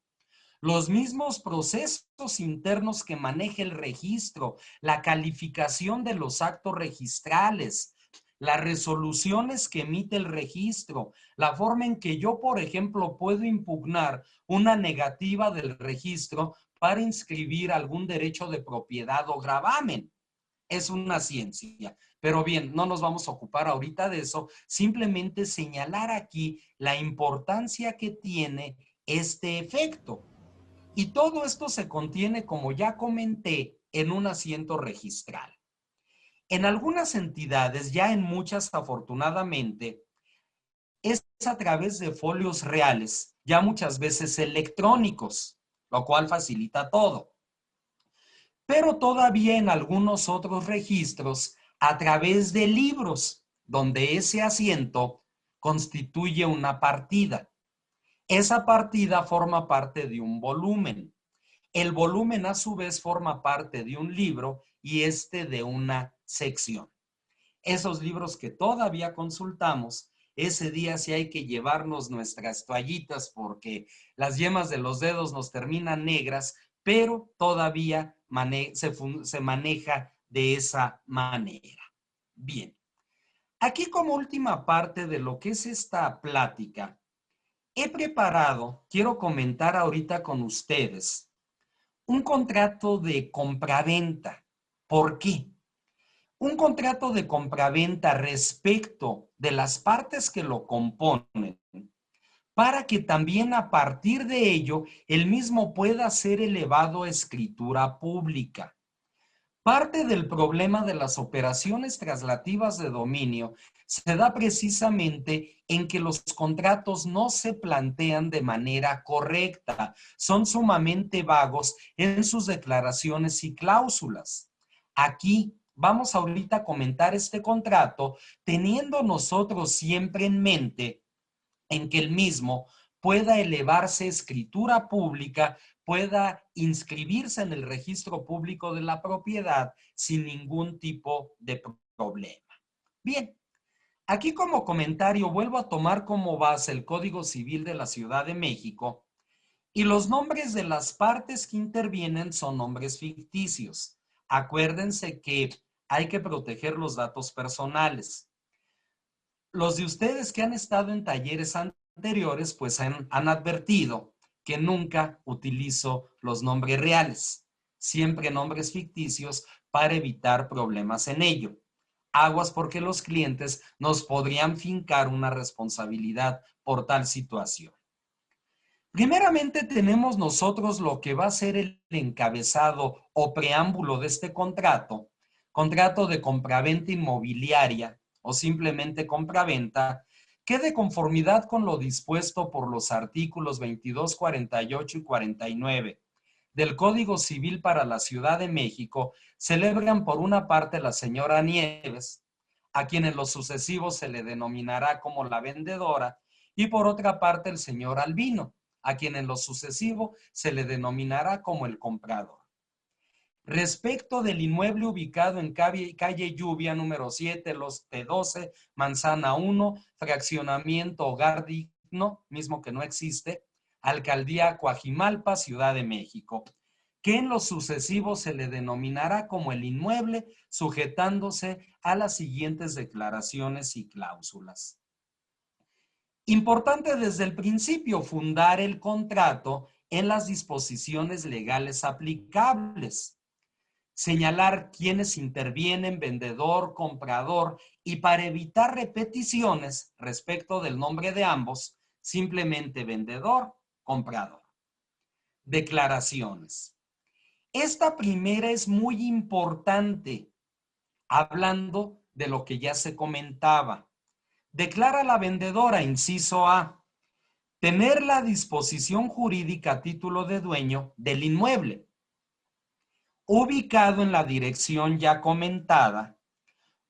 Speaker 1: Los mismos procesos internos que maneja el registro, la calificación de los actos registrales, las resoluciones que emite el registro, la forma en que yo, por ejemplo, puedo impugnar una negativa del registro para inscribir algún derecho de propiedad o gravamen. Es una ciencia. Pero bien, no nos vamos a ocupar ahorita de eso, simplemente señalar aquí la importancia que tiene este efecto. Y todo esto se contiene, como ya comenté, en un asiento registral. En algunas entidades, ya en muchas afortunadamente, es a través de folios reales, ya muchas veces electrónicos, lo cual facilita todo. Pero todavía en algunos otros registros, a través de libros, donde ese asiento constituye una partida. Esa partida forma parte de un volumen. El volumen a su vez forma parte de un libro y este de una sección. Esos libros que todavía consultamos, ese día sí hay que llevarnos nuestras toallitas porque las yemas de los dedos nos terminan negras, pero todavía se maneja de esa manera. Bien, aquí como última parte de lo que es esta plática, he preparado, quiero comentar ahorita con ustedes, un contrato de compraventa. ¿Por qué? Un contrato de compraventa respecto de las partes que lo componen, para que también a partir de ello el mismo pueda ser elevado a escritura pública. Parte del problema de las operaciones traslativas de dominio se da precisamente en que los contratos no se plantean de manera correcta, son sumamente vagos en sus declaraciones y cláusulas. Aquí vamos ahorita a comentar este contrato teniendo nosotros siempre en mente en que el mismo pueda elevarse a escritura pública, pueda inscribirse en el registro público de la propiedad sin ningún tipo de problema. Bien, aquí como comentario vuelvo a tomar como base el Código Civil de la Ciudad de México y los nombres de las partes que intervienen son nombres ficticios. Acuérdense que hay que proteger los datos personales. Los de ustedes que han estado en talleres anteriores, pues han advertido que nunca utilizo los nombres reales, siempre nombres ficticios para evitar problemas en ello. Aguas porque los clientes nos podrían fincar una responsabilidad por tal situación. Primeramente tenemos nosotros lo que va a ser el encabezado o preámbulo de este contrato, contrato de compraventa inmobiliaria o simplemente compraventa, que de conformidad con lo dispuesto por los artículos 22, 48 y 49 del Código Civil para la Ciudad de México, celebran por una parte la señora Nieves, a quien en lo sucesivo se le denominará como la vendedora, y por otra parte el señor Albino, a quien en lo sucesivo se le denominará como el comprador. Respecto del inmueble ubicado en calle Lluvia número 7, Lote 12, Manzana 1, fraccionamiento Hogar Digno, mismo que no existe, Alcaldía Coajimalpa, Ciudad de México, que en lo sucesivo se le denominará como el inmueble, sujetándose a las siguientes declaraciones y cláusulas. Importante desde el principio fundar el contrato en las disposiciones legales aplicables. Señalar quiénes intervienen, vendedor, comprador, y para evitar repeticiones respecto del nombre de ambos, simplemente vendedor, comprador. Declaraciones. Esta primera es muy importante, hablando de lo que ya se comentaba. Declara la vendedora, inciso A, tener la disposición jurídica a título de dueño del inmueble, ubicado en la dirección ya comentada,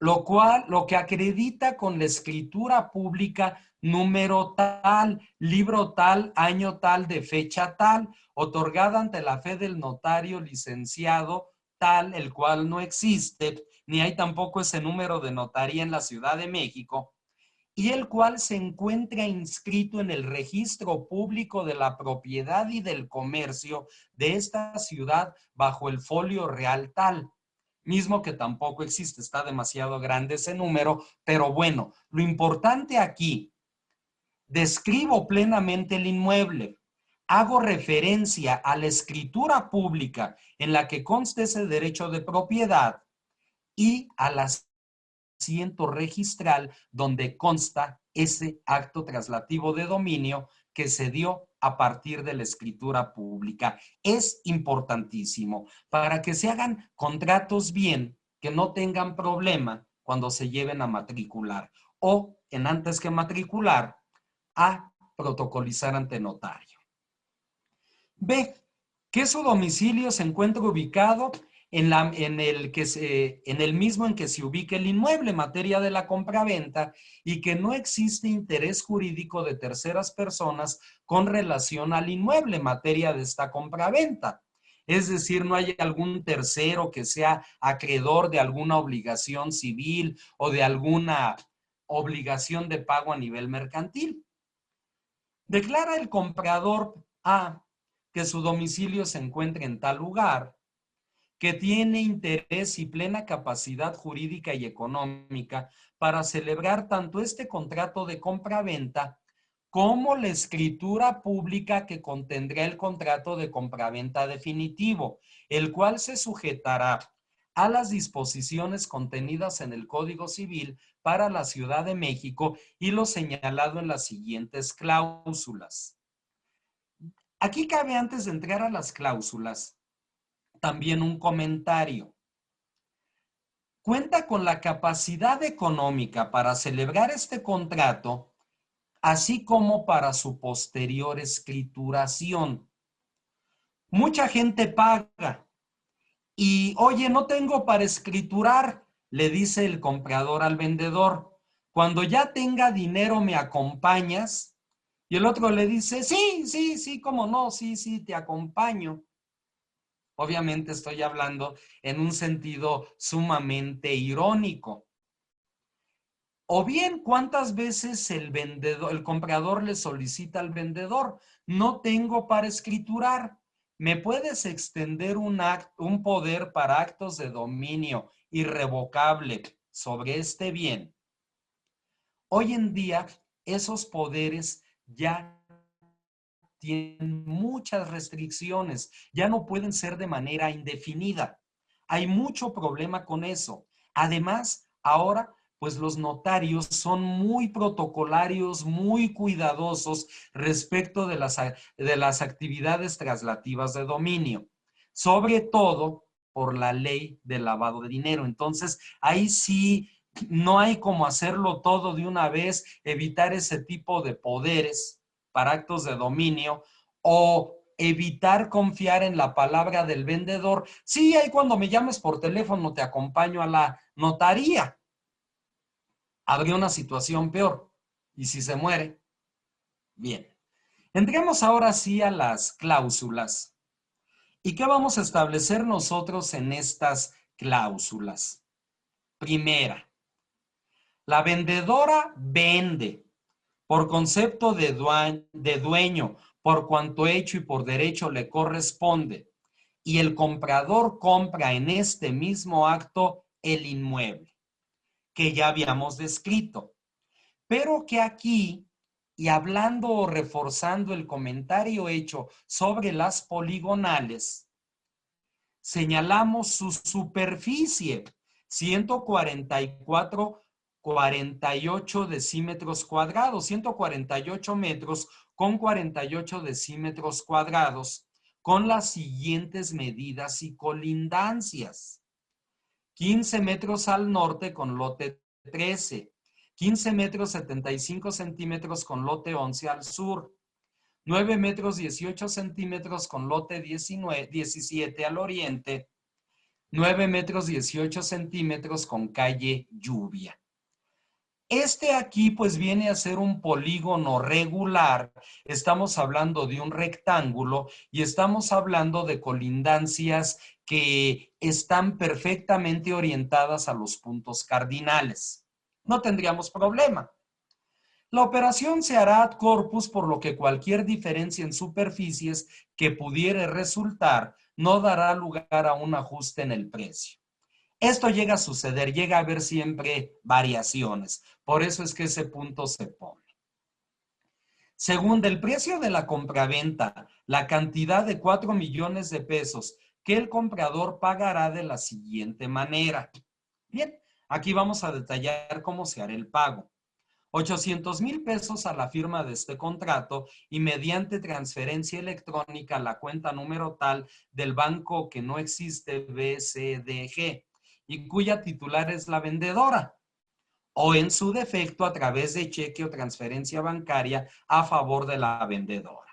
Speaker 1: lo que acredita con la escritura pública número tal, libro tal, año tal, de fecha tal, otorgada ante la fe del notario licenciado tal, el cual no existe, ni hay tampoco ese número de notaría en la Ciudad de México, y el cual se encuentra inscrito en el registro público de la propiedad y del comercio de esta ciudad bajo el folio real tal, mismo que tampoco existe, está demasiado grande ese número, pero bueno, lo importante aquí, describo plenamente el inmueble, hago referencia a la escritura pública en la que consta ese derecho de propiedad y a la asiento registral donde consta ese acto traslativo de dominio que se dio a partir de la escritura pública. Es importantísimo para que se hagan contratos bien, que no tengan problema cuando se lleven a matricular o, en antes que matricular, a protocolizar ante notario. B, que su domicilio se encuentra ubicado en el mismo en que se ubique el inmueble, materia de la compraventa, y que no existe interés jurídico de terceras personas con relación al inmueble, materia de esta compraventa. Es decir, no hay algún tercero que sea acreedor de alguna obligación civil o de alguna obligación de pago a nivel mercantil. Declara el comprador A que su domicilio se encuentra en tal lugar, que tiene interés y plena capacidad jurídica y económica para celebrar tanto este contrato de compraventa como la escritura pública que contendrá el contrato de compraventa definitivo, el cual se sujetará a las disposiciones contenidas en el Código Civil para la Ciudad de México y lo señalado en las siguientes cláusulas. Aquí cabe, antes de entrar a las cláusulas, también un comentario. Cuenta con la capacidad económica para celebrar este contrato, así como para su posterior escrituración. Mucha gente paga y, oye, no tengo para escriturar, le dice el comprador al vendedor. Cuando ya tenga dinero, ¿me acompañas? Y el otro le dice, sí, sí, sí, cómo no, sí, sí, te acompaño. Obviamente estoy hablando en un sentido sumamente irónico. O bien, ¿cuántas veces el comprador le solicita al vendedor? No tengo para escriturar. ¿Me puedes extender un poder para actos de dominio irrevocable sobre este bien? Hoy en día, esos poderes ya tienen muchas restricciones, ya no pueden ser de manera indefinida. Hay mucho problema con eso. Además, ahora, pues los notarios son muy protocolarios, muy cuidadosos respecto de las actividades traslativas de dominio, sobre todo por la ley del lavado de dinero. Entonces, ahí sí no hay como hacerlo todo de una vez, evitar ese tipo de poderes para actos de dominio o evitar confiar en la palabra del vendedor. Sí, ahí cuando me llames por teléfono te acompaño a la notaría. Habría una situación peor. ¿Y si se muere? Bien. Entremos ahora sí a las cláusulas. ¿Y qué vamos a establecer nosotros en estas cláusulas? Primera, la vendedora vende por concepto de dueño, por cuanto hecho y por derecho le corresponde, y el comprador compra en este mismo acto el inmueble, que ya habíamos descrito, pero que aquí, y hablando o reforzando el comentario hecho sobre las poligonales, señalamos su superficie, 144,48 decímetros cuadrados, 148 metros con 48 decímetros cuadrados, con las siguientes medidas y colindancias. 15 metros al norte con lote 13, 15 metros 75 centímetros con lote 11 al sur, 9 metros 18 centímetros con lote 17 al oriente, 9 metros 18 centímetros con calle Lluvia. Este aquí pues viene a ser un polígono regular, estamos hablando de un rectángulo y estamos hablando de colindancias que están perfectamente orientadas a los puntos cardinales. No tendríamos problema. La operación se hará ad corpus, por lo que cualquier diferencia en superficies que pudiere resultar no dará lugar a un ajuste en el precio. Esto llega a suceder, llega a haber siempre variaciones. Por eso es que ese punto se pone. Según el precio de la compraventa, la cantidad de 4 millones de pesos que el comprador pagará de la siguiente manera. Bien, aquí vamos a detallar cómo se hará el pago. 800,000 pesos a la firma de este contrato y mediante transferencia electrónica a la cuenta número tal del banco que no existe, BCDG, y cuya titular es la vendedora, o en su defecto a través de cheque o transferencia bancaria a favor de la vendedora.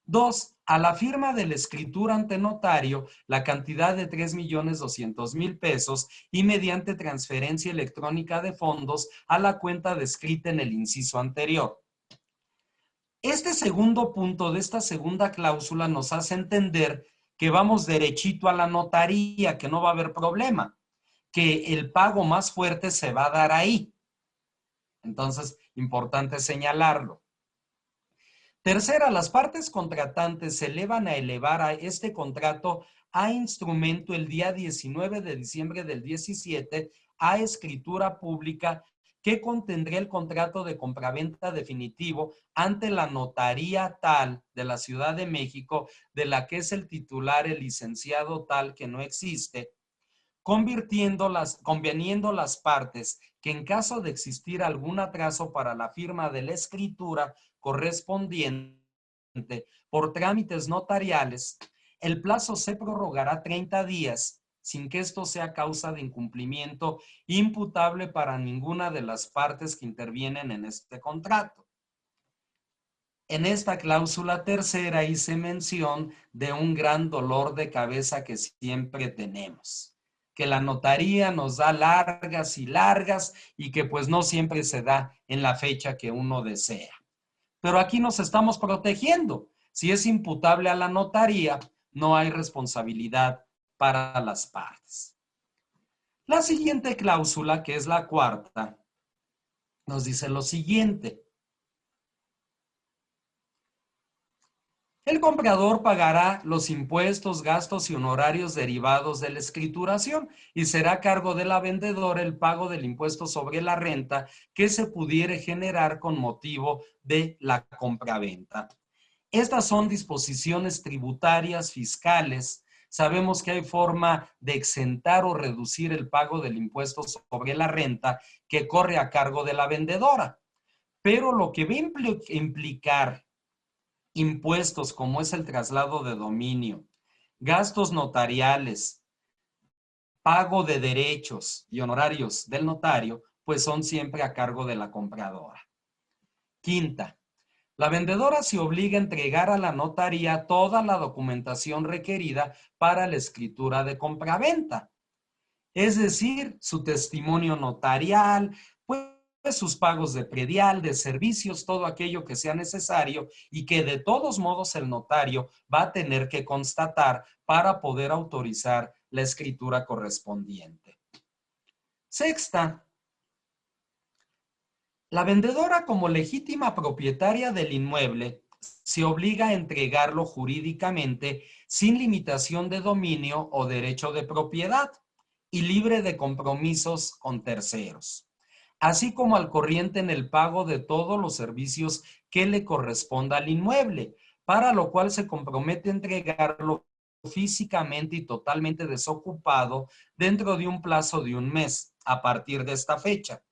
Speaker 1: 2. A la firma de la escritura ante notario, la cantidad de 3,200,000 pesos y mediante transferencia electrónica de fondos a la cuenta descrita en el inciso anterior. Este segundo punto de esta segunda cláusula nos hace entender que vamos derechito a la notaría, que no va a haber problema, que el pago más fuerte se va a dar ahí. Entonces, importante señalarlo. Tercera, las partes contratantes se elevan a elevar a este contrato a instrumento el día 19 de diciembre del 17 a escritura pública que contendría el contrato de compraventa definitivo ante la notaría tal de la Ciudad de México, de la que es el titular el licenciado tal que no existe, conveniendo las partes que en caso de existir algún atraso para la firma de la escritura correspondiente por trámites notariales, el plazo se prorrogará 30 días sin que esto sea causa de incumplimiento imputable para ninguna de las partes que intervienen en este contrato. En esta cláusula tercera hice mención de un gran dolor de cabeza que siempre tenemos, que la notaría nos da largas y largas y que pues no siempre se da en la fecha que uno desea. Pero aquí nos estamos protegiendo. Si es imputable a la notaría, no hay responsabilidad para las partes. La siguiente cláusula, que es la cuarta, nos dice lo siguiente. El comprador pagará los impuestos, gastos y honorarios derivados de la escrituración y será a cargo de la vendedora el pago del impuesto sobre la renta que se pudiere generar con motivo de la compraventa. Estas son disposiciones tributarias, fiscales. Sabemos que hay forma de exentar o reducir el pago del impuesto sobre la renta que corre a cargo de la vendedora. Pero lo que va a implicar impuestos como es el traslado de dominio, gastos notariales, pago de derechos y honorarios del notario, pues son siempre a cargo de la compradora. Quinta, la vendedora se obliga a entregar a la notaría toda la documentación requerida para la escritura de compraventa, es decir, su testimonio notarial, pues sus pagos de predial, de servicios, todo aquello que sea necesario y que de todos modos el notario va a tener que constatar para poder autorizar la escritura correspondiente. Sexta, la vendedora como legítima propietaria del inmueble se obliga a entregarlo jurídicamente sin limitación de dominio o derecho de propiedad y libre de compromisos con terceros, así como al corriente en el pago de todos los servicios que le corresponda al inmueble, para lo cual se compromete a entregarlo físicamente y totalmente desocupado dentro de un plazo de un mes a partir de esta fecha.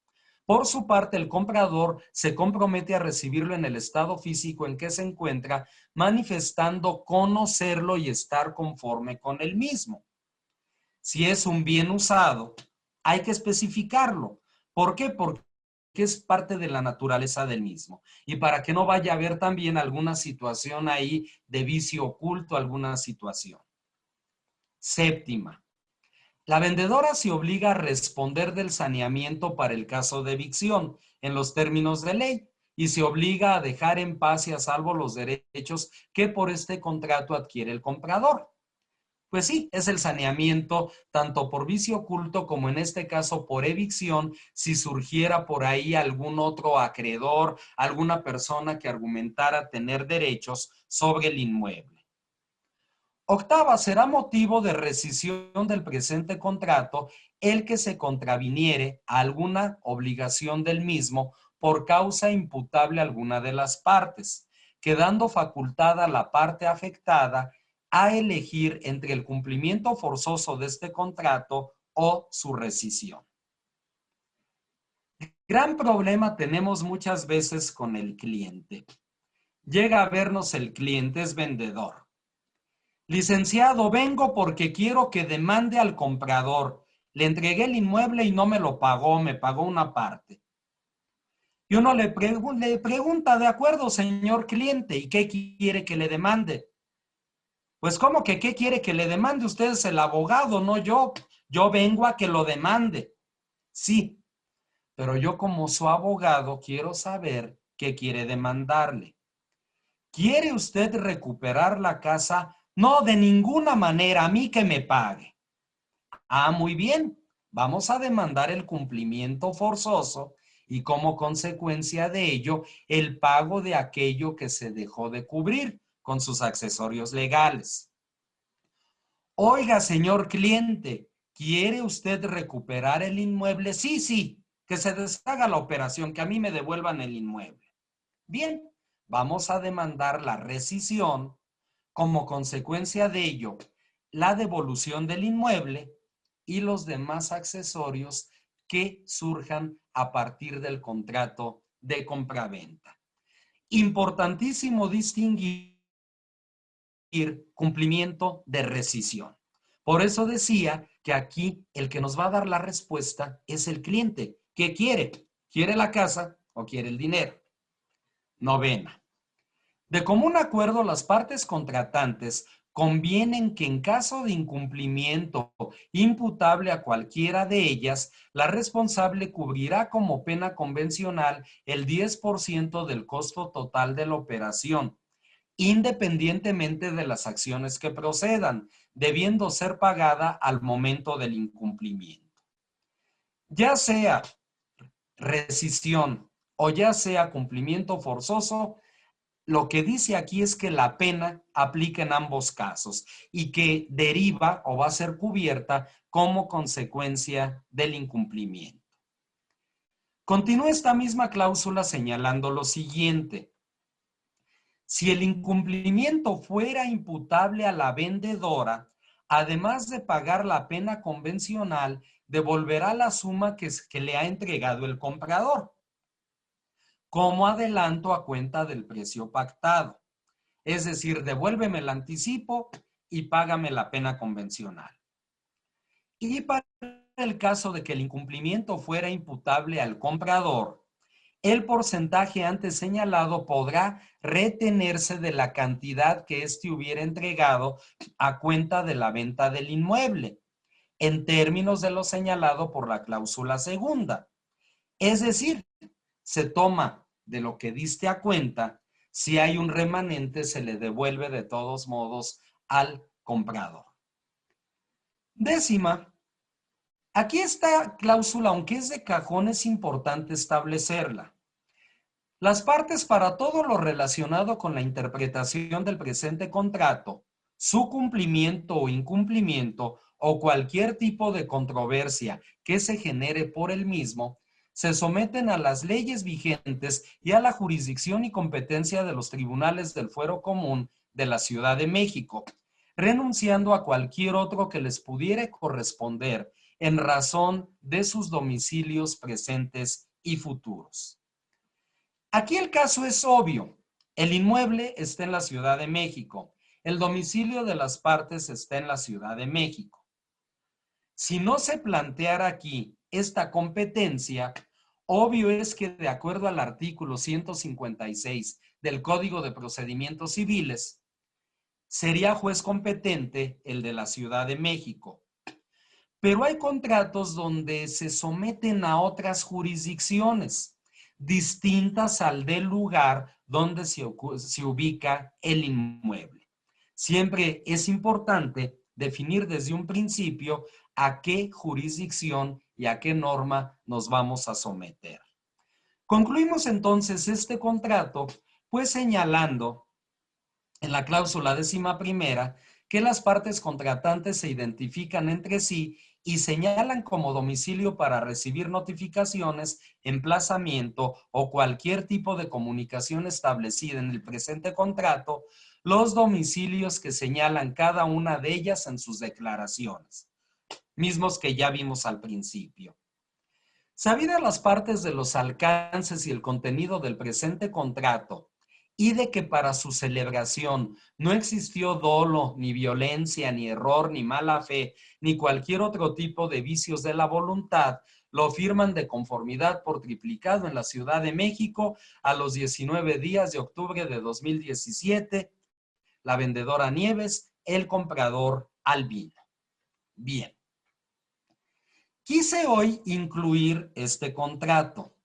Speaker 1: Por su parte, el comprador se compromete a recibirlo en el estado físico en que se encuentra, manifestando conocerlo y estar conforme con el mismo. Si es un bien usado, hay que especificarlo. ¿Por qué? Porque es parte de la naturaleza del mismo. Y para que no vaya a haber también alguna situación ahí de vicio oculto, alguna situación. Séptima, La vendedora se obliga a responder del saneamiento para el caso de evicción en los términos de ley y se obliga a dejar en paz y a salvo los derechos que por este contrato adquiere el comprador. Pues sí, es el saneamiento tanto por vicio oculto como en este caso por evicción, si surgiera por ahí algún otro acreedor, alguna persona que argumentara tener derechos sobre el inmueble. Octava, será motivo de rescisión del presente contrato el que se contraviniere a alguna obligación del mismo por causa imputable a alguna de las partes, quedando facultada la parte afectada a elegir entre el cumplimiento forzoso de este contrato o su rescisión. Gran problema tenemos muchas veces con el cliente. Llega a vernos el cliente, es vendedor. Licenciado, vengo porque quiero que demande al comprador. Le entregué el inmueble y no me lo pagó, me pagó una parte. Y uno le pregunta, de acuerdo, señor cliente, ¿y qué quiere que le demande? Pues, ¿cómo que qué quiere que le demande? Usted es el abogado, no yo. Yo vengo a que lo demande. Sí, pero yo como su abogado quiero saber qué quiere demandarle. ¿Quiere usted recuperar la casa? No, de ninguna manera, a mí que me pague. Ah, muy bien. Vamos a demandar el cumplimiento forzoso y como consecuencia de ello, el pago de aquello que se dejó de cubrir con sus accesorios legales. Oiga, señor cliente, ¿quiere usted recuperar el inmueble? Sí, sí, que se deshaga la operación, que a mí me devuelvan el inmueble. Bien, vamos a demandar la rescisión, como consecuencia de ello, la devolución del inmueble y los demás accesorios que surjan a partir del contrato de compraventa. Importantísimo distinguir cumplimiento de rescisión. Por eso decía que aquí el que nos va a dar la respuesta es el cliente. ¿Qué quiere? ¿Quiere la casa o quiere el dinero? Novena. De común acuerdo, las partes contratantes convienen que en caso de incumplimiento imputable a cualquiera de ellas, la responsable cubrirá como pena convencional el 10% del costo total de la operación, independientemente de las acciones que procedan, debiendo ser pagada al momento del incumplimiento. Ya sea rescisión o ya sea cumplimiento forzoso, lo que dice aquí es que la pena aplica en ambos casos y que deriva o va a ser cubierta como consecuencia del incumplimiento. Continúa esta misma cláusula señalando lo siguiente. Si el incumplimiento fuera imputable a la vendedora, además de pagar la pena convencional, devolverá la suma que le ha entregado el comprador, como adelanto a cuenta del precio pactado. Es decir, devuélveme el anticipo y págame la pena convencional. Y para el caso de que el incumplimiento fuera imputable al comprador, el porcentaje antes señalado podrá retenerse de la cantidad que éste hubiera entregado a cuenta de la venta del inmueble, en términos de lo señalado por la cláusula segunda. Es decir, se toma de lo que diste a cuenta, si hay un remanente se le devuelve de todos modos al comprador. Décima, aquí esta cláusula, aunque es de cajón, es importante establecerla. Las partes para todo lo relacionado con la interpretación del presente contrato, su cumplimiento o incumplimiento o cualquier tipo de controversia que se genere por el mismo, se someten a las leyes vigentes y a la jurisdicción y competencia de los tribunales del Fuero Común de la Ciudad de México, renunciando a cualquier otro que les pudiera corresponder en razón de sus domicilios presentes y futuros. Aquí el caso es obvio. El inmueble está en la Ciudad de México. El domicilio de las partes está en la Ciudad de México. Si no se planteara aquí esta competencia, obvio es que de acuerdo al artículo 156 del Código de Procedimientos Civiles, sería juez competente el de la Ciudad de México. Pero hay contratos donde se someten a otras jurisdicciones distintas al del lugar donde se ubica el inmueble. Siempre es importante definir desde un principio a qué jurisdicción y a qué norma nos vamos a someter. Concluimos entonces este contrato, pues señalando en la cláusula 11ª que las partes contratantes se identifican entre sí y señalan como domicilio para recibir notificaciones, emplazamiento o cualquier tipo de comunicación establecida en el presente contrato, los domicilios que señalan cada una de ellas en sus declaraciones, mismos que ya vimos al principio. Sabidas las partes de los alcances y el contenido del presente contrato, y de que para su celebración no existió dolo, ni violencia, ni error, ni mala fe, ni cualquier otro tipo de vicios de la voluntad, lo firman de conformidad por triplicado en la Ciudad de México a los 19 días de octubre de 2017, la vendedora Nieves, el comprador Albino. Bien. Quise hoy incluir este contrato.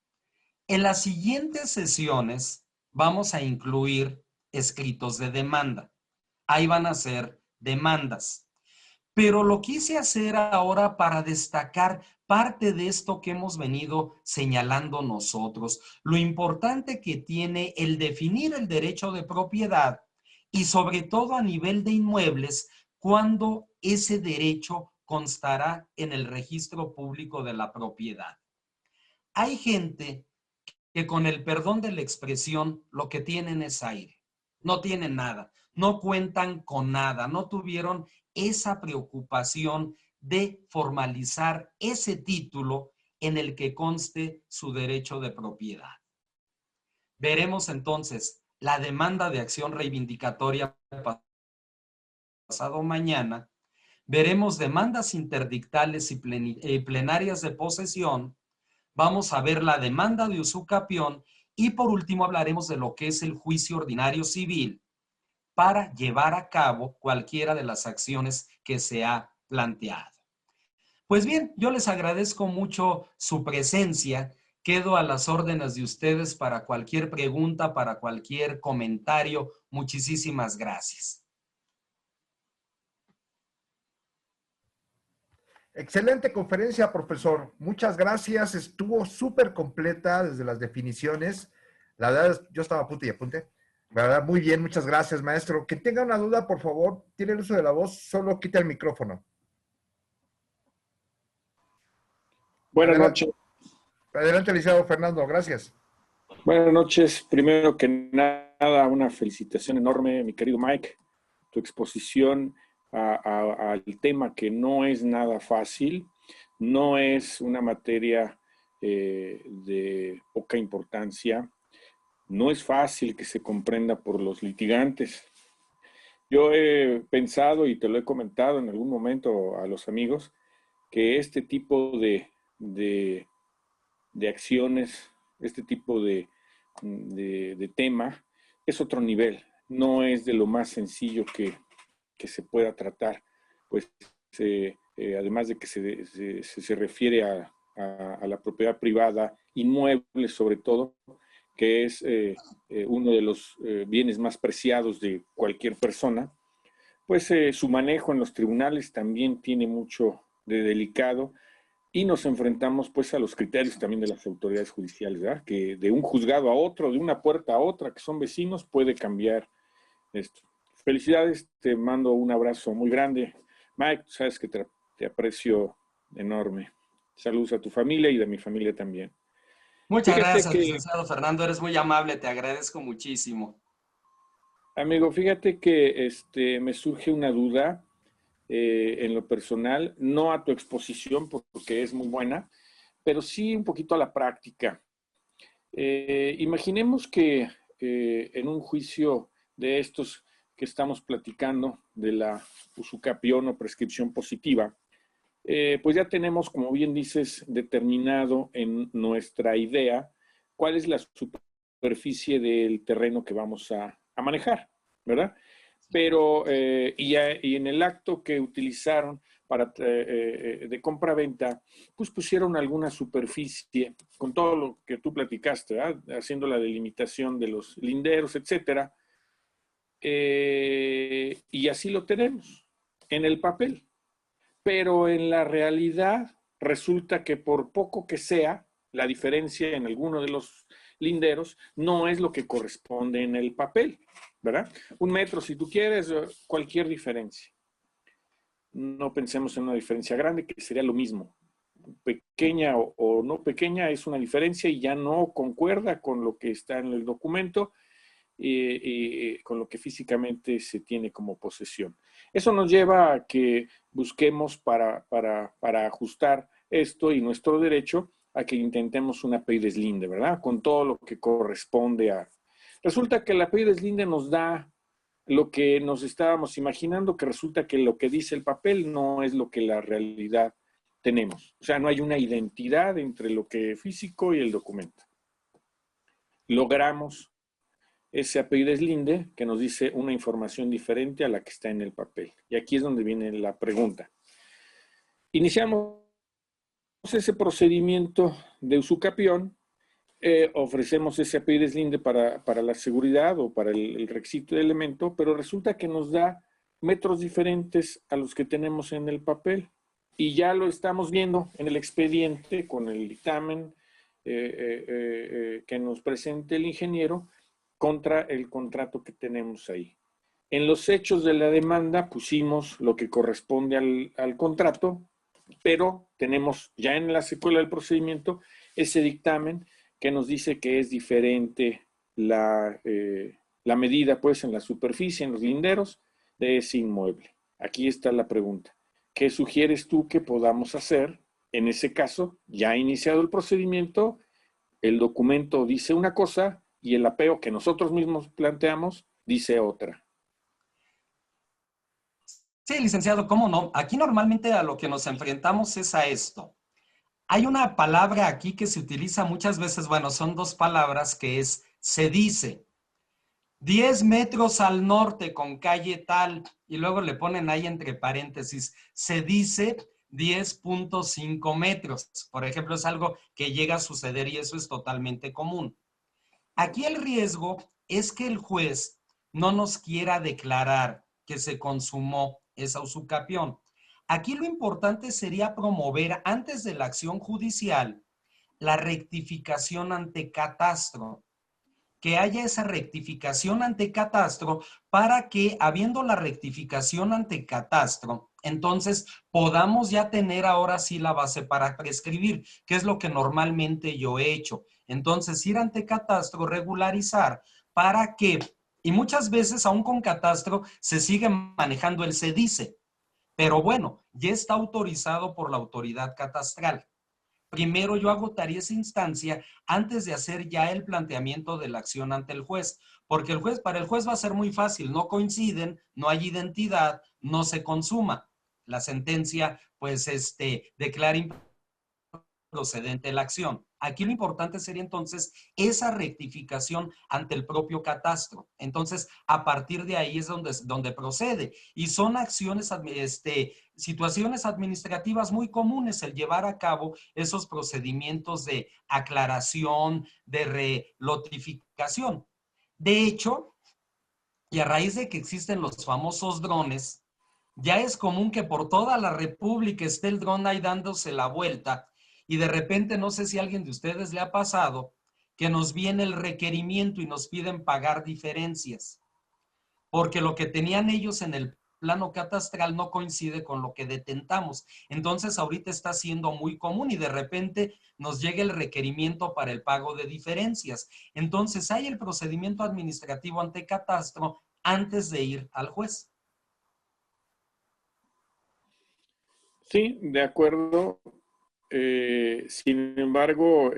Speaker 1: En las siguientes sesiones vamos a incluir escritos de demanda. Ahí van a ser demandas. Pero lo quise hacer ahora para destacar parte de esto que hemos venido señalando nosotros, lo importante que tiene el definir el derecho de propiedad y sobre todo a nivel de inmuebles, cuando ese derecho constará en el registro público de la propiedad. Hay gente que con el perdón de la expresión lo que tienen es aire, no tienen nada, no cuentan con nada, no tuvieron esa preocupación de formalizar ese título en el que conste su derecho de propiedad. Veremos entonces la demanda de acción reivindicatoria pasado mañana, veremos demandas interdictales y plenarias de posesión, vamos a ver la demanda de usucapión y por último hablaremos de lo que es el juicio ordinario civil para llevar a cabo cualquiera de las acciones que se ha planteado. Pues bien, yo les agradezco mucho su presencia. Quedo a las órdenes de ustedes para cualquier pregunta, para cualquier comentario. Muchísimas gracias.
Speaker 2: Excelente conferencia, profesor. Muchas gracias. Estuvo súper completa desde las definiciones. La verdad, yo estaba a punto y apunte. La verdad, muy bien. Muchas gracias, maestro. Quien tenga una duda, por favor, tiene el uso de la voz, solo quita el micrófono.
Speaker 3: Buenas noches.
Speaker 2: Adelante, licenciado Fernando. Gracias.
Speaker 3: Buenas noches. Primero que nada, una felicitación enorme, mi querido Mike. Tu exposición al tema que no es nada fácil, no es una materia de poca importancia, no es fácil que se comprenda por los litigantes. Yo he pensado, y te lo he comentado en algún momento a los amigos, que este tipo de acciones, este tipo de tema, es otro nivel. No es de lo más sencillo que se pueda tratar. Pues además de que se refiere a la propiedad privada, inmuebles sobre todo, que es uno de los bienes más preciados de cualquier persona, pues su manejo en los tribunales también tiene mucho de delicado. Y nos enfrentamos pues a los criterios también de las autoridades judiciales, ¿verdad? Que de un juzgado a otro, de una puerta a otra, que son vecinos, puede cambiar esto. Felicidades, te mando un abrazo muy grande. Mike, sabes que te aprecio enorme. Saludos a tu familia y de mi familia también.
Speaker 1: Muchas gracias, licenciado Fernando, eres muy amable, te agradezco muchísimo.
Speaker 3: Amigo, fíjate que me surge una duda. En lo personal, no a tu exposición porque es muy buena, pero sí un poquito a la práctica. Imaginemos que en un juicio de estos que estamos platicando, de la usucapión o prescripción positiva, pues ya tenemos, como bien dices, determinado en nuestra idea cuál es la superficie del terreno que vamos a manejar, ¿verdad? Pero, y en el acto que utilizaron, de compra-venta, pues pusieron alguna superficie con todo lo que tú platicaste, ¿verdad? Haciendo la delimitación de los linderos, etcétera. Y así lo tenemos en el papel. Pero en la realidad resulta que por poco que sea, la diferencia en alguno de los linderos no es lo que corresponde en el papel, ¿verdad? 1 metro, si tú quieres, cualquier diferencia. No pensemos en una diferencia grande, que sería lo mismo. Pequeña o no pequeña es una diferencia y ya no concuerda con lo que está en el documento y con lo que físicamente se tiene como posesión. Eso nos lleva a que busquemos para ajustar esto y nuestro derecho a que intentemos una API deslinde, ¿verdad? Con todo lo que corresponde a... Resulta que la API deslinde nos da lo que nos estábamos imaginando, que resulta que lo que dice el papel no es lo que la realidad tenemos. O sea, no hay una identidad entre lo que es físico y el documento. Logramos ese API deslinde que nos dice una información diferente a la que está en el papel. Y aquí es donde viene la pregunta. Iniciamos ese procedimiento de usucapión, ofrecemos ese API deslinde para la seguridad o para el requisito de elemento, pero resulta que nos da metros diferentes a los que tenemos en el papel. Y ya lo estamos viendo en el expediente con el dictamen que nos presente el ingeniero contra el contrato que tenemos ahí. En los hechos de la demanda pusimos lo que corresponde al contrato, pero tenemos ya en la secuela del procedimiento ese dictamen que nos dice que es diferente la medida, pues, en la superficie, en los linderos de ese inmueble. Aquí está la pregunta. ¿Qué sugieres tú que podamos hacer? En ese caso, ya iniciado el procedimiento, el documento dice una cosa y el apeo que nosotros mismos planteamos dice otra.
Speaker 1: Sí, licenciado, ¿cómo no? Aquí normalmente a lo que nos enfrentamos es a esto. Hay una palabra aquí que se utiliza muchas veces, bueno, son 2 palabras, que es se dice. 10 metros al norte con calle tal, y luego le ponen ahí entre paréntesis, se dice 10.5 metros. Por ejemplo, es algo que llega a suceder y eso es totalmente común. Aquí el riesgo es que el juez no nos quiera declarar que se consumó esa usucapión. Aquí lo importante sería promover antes de la acción judicial la rectificación ante catastro, que haya esa rectificación ante catastro para que, habiendo la rectificación ante catastro, entonces podamos ya tener ahora sí la base para prescribir, que es lo que normalmente yo he hecho. Entonces, ir ante catastro, regularizar, para que, y muchas veces aún con catastro se sigue manejando el se dice, pero bueno, ya está autorizado por la autoridad catastral. Primero yo agotaría esa instancia antes de hacer ya el planteamiento de la acción ante el juez, porque para el juez va a ser muy fácil, no coinciden, no hay identidad, no se consuma. La sentencia, pues, declara procedente la acción. Aquí lo importante sería entonces esa rectificación ante el propio catastro. Entonces, a partir de ahí es donde procede. Y son acciones, situaciones administrativas muy comunes el llevar a cabo esos procedimientos de aclaración, de relotificación. De hecho, y a raíz de que existen los famosos drones, ya es común que por toda la República esté el dron ahí dándose la vuelta y de repente, no sé si a alguien de ustedes le ha pasado, que nos viene el requerimiento y nos piden pagar diferencias, porque lo que tenían ellos en el plano catastral no coincide con lo que detentamos. Entonces, ahorita está siendo muy común y de repente nos llega el requerimiento para el pago de diferencias. Entonces, hay el procedimiento administrativo ante catastro antes de ir al juez.
Speaker 3: Sí, de acuerdo. Sin embargo,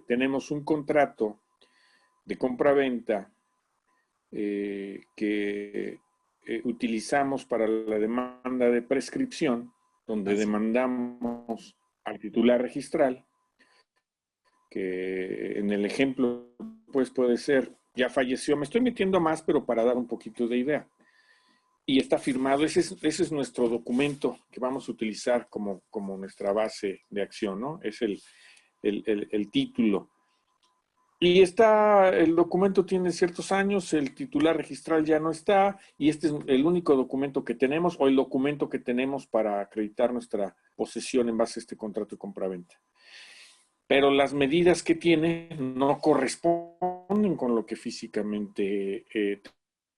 Speaker 3: tenemos un contrato de compra-venta que utilizamos para la demanda de prescripción, donde demandamos al titular registral, que en el ejemplo pues puede ser, ya falleció, me estoy metiendo más, pero para dar un poquito de idea. y está firmado. Ese es nuestro documento que vamos a utilizar como nuestra base de acción, ¿no? Es el título. Y el documento tiene ciertos años, el titular registral ya no está, y este es el único documento que tenemos, o el documento que tenemos para acreditar nuestra posesión en base a este contrato de compraventa. Pero las medidas que tiene no corresponden con lo que físicamente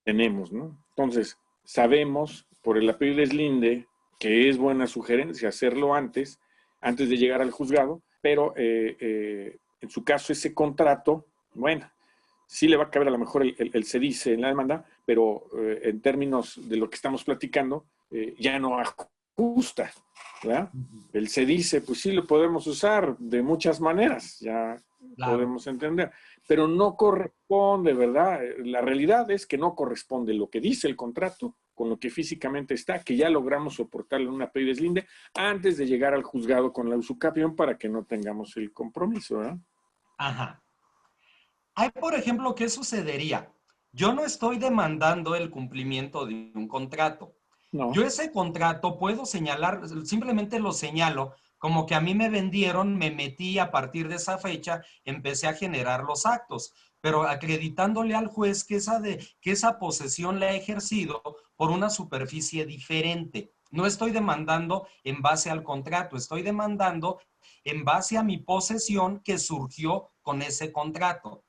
Speaker 3: tenemos, ¿no? Entonces, sabemos por el apellido Deslinde que es buena sugerencia hacerlo antes de llegar al juzgado, pero en su caso ese contrato, bueno, sí le va a caber a lo mejor el se dice en la demanda, pero en términos de lo que estamos platicando, ya no ajusta, ¿verdad? El se dice, pues sí lo podemos usar de muchas maneras, ya claro, podemos entender, pero no corresponde, ¿verdad? La realidad es que no corresponde lo que dice el contrato con lo que físicamente está, que ya logramos soportarle en una apellido Deslinde antes de llegar al juzgado con la usucapión para que no tengamos el compromiso, ¿verdad?
Speaker 1: Ajá. Hay, por ejemplo, ¿qué sucedería? Yo no estoy demandando el cumplimiento de un contrato. No. Yo ese contrato puedo señalar, simplemente lo señalo, como que a mí me vendieron, me metí a partir de esa fecha, empecé a generar los actos, pero acreditándole al juez que esa posesión la he ejercido por una superficie diferente. No estoy demandando en base al contrato, estoy demandando en base a mi posesión que surgió con ese contrato.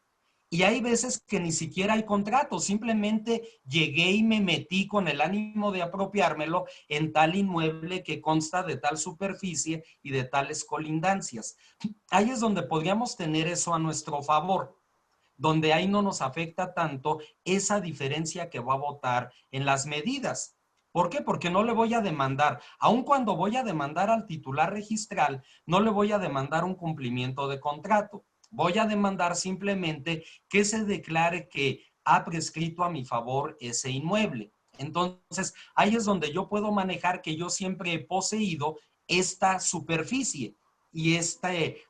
Speaker 1: Y hay veces que ni siquiera hay contrato, simplemente llegué y me metí con el ánimo de apropiármelo en tal inmueble que consta de tal superficie y de tales colindancias. Ahí es donde podríamos tener eso a nuestro favor, donde ahí no nos afecta tanto esa diferencia que va a votar en las medidas. ¿Por qué? Porque no le voy a demandar, aun cuando voy a demandar al titular registral, no le voy a demandar un cumplimiento de contrato. Voy a demandar simplemente que se declare que ha prescrito a mi favor ese inmueble. Entonces, ahí es donde yo puedo manejar que yo siempre he poseído esta superficie y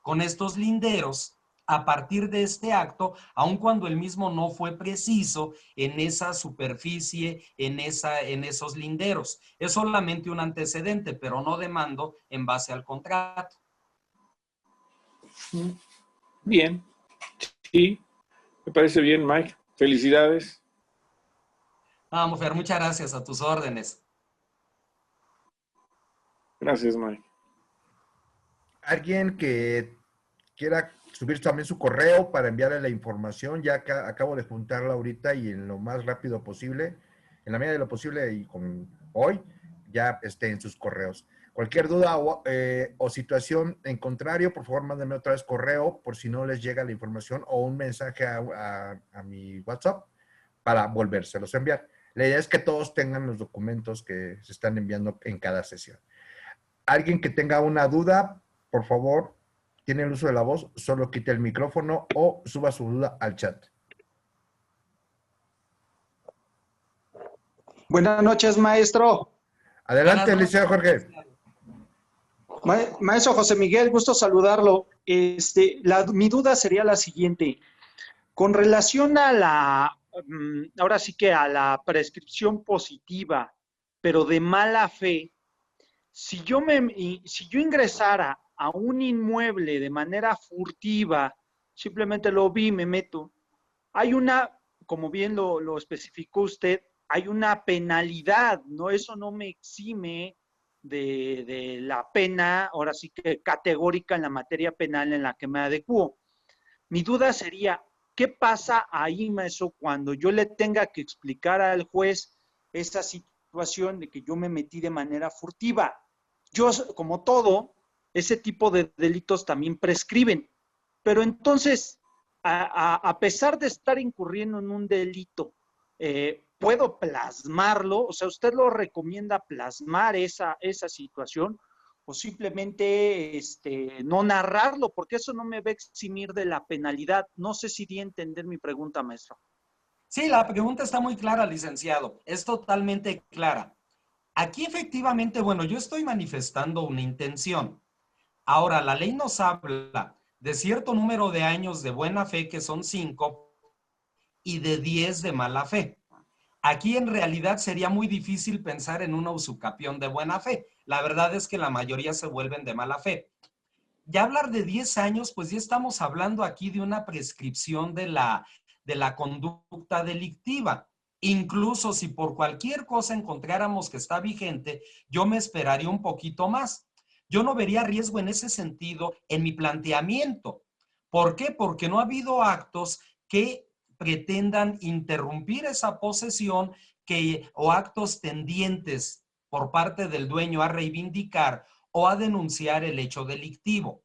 Speaker 1: con estos linderos a partir de este acto, aun cuando el mismo no fue preciso en esa superficie, en esos linderos. Es solamente un antecedente, pero no demando en base al contrato.
Speaker 3: Bien, sí, me parece bien, Mike. Felicidades.
Speaker 1: Vamos, Fer, muchas gracias, a tus órdenes.
Speaker 3: Gracias, Mike.
Speaker 2: ¿Alguien que quiera subir también su correo para enviarle la información? Ya acabo de juntarla ahorita y en lo más rápido posible, en la medida de lo posible y con hoy, ya esté en sus correos. Cualquier duda o situación en contrario, por favor, mándenme otra vez correo por si no les llega la información o un mensaje a mi WhatsApp para volvérselos a enviar. La idea es que todos tengan los documentos que se están enviando en cada sesión. Alguien que tenga una duda, por favor, tiene el uso de la voz, solo quite el micrófono o suba su duda al chat.
Speaker 4: Buenas noches, maestro.
Speaker 2: Adelante, licenciado Jorge.
Speaker 4: Maestro José Miguel, gusto saludarlo. Mi duda sería la siguiente. Con relación a ahora sí que a la prescripción positiva, pero de mala fe, si yo ingresara a un inmueble de manera furtiva, simplemente lo vi, me meto, hay como bien lo especificó usted, hay una penalidad, ¿no? Eso no me exime de la pena, ahora sí que categórica en la materia penal en la que me adecuo. Mi duda sería, ¿qué pasa ahí, maestro, cuando yo le tenga que explicar al juez esa situación de que yo me metí de manera furtiva? Yo, como todo, ese tipo de delitos también prescriben. Pero entonces, a pesar de estar incurriendo en un delito, ¿puedo plasmarlo? O sea, ¿usted lo recomienda plasmar esa situación? O simplemente no narrarlo, porque eso no me va a eximir de la penalidad. No sé si di a entender mi pregunta, maestro.
Speaker 1: Sí, la pregunta está muy clara, licenciado. Es totalmente clara. Aquí efectivamente, bueno, yo estoy manifestando una intención. Ahora, la ley nos habla de cierto número de años de buena fe, que son 5, y de 10 de mala fe. Aquí en realidad sería muy difícil pensar en una usucapión de buena fe. La verdad es que la mayoría se vuelven de mala fe. Ya hablar de 10 años, pues ya estamos hablando aquí de una prescripción de la conducta delictiva. Incluso si por cualquier cosa encontráramos que está vigente, yo me esperaría un poquito más. Yo no vería riesgo en ese sentido en mi planteamiento. ¿Por qué? Porque no ha habido actos que pretendan interrumpir esa posesión o actos tendientes por parte del dueño a reivindicar o a denunciar el hecho delictivo.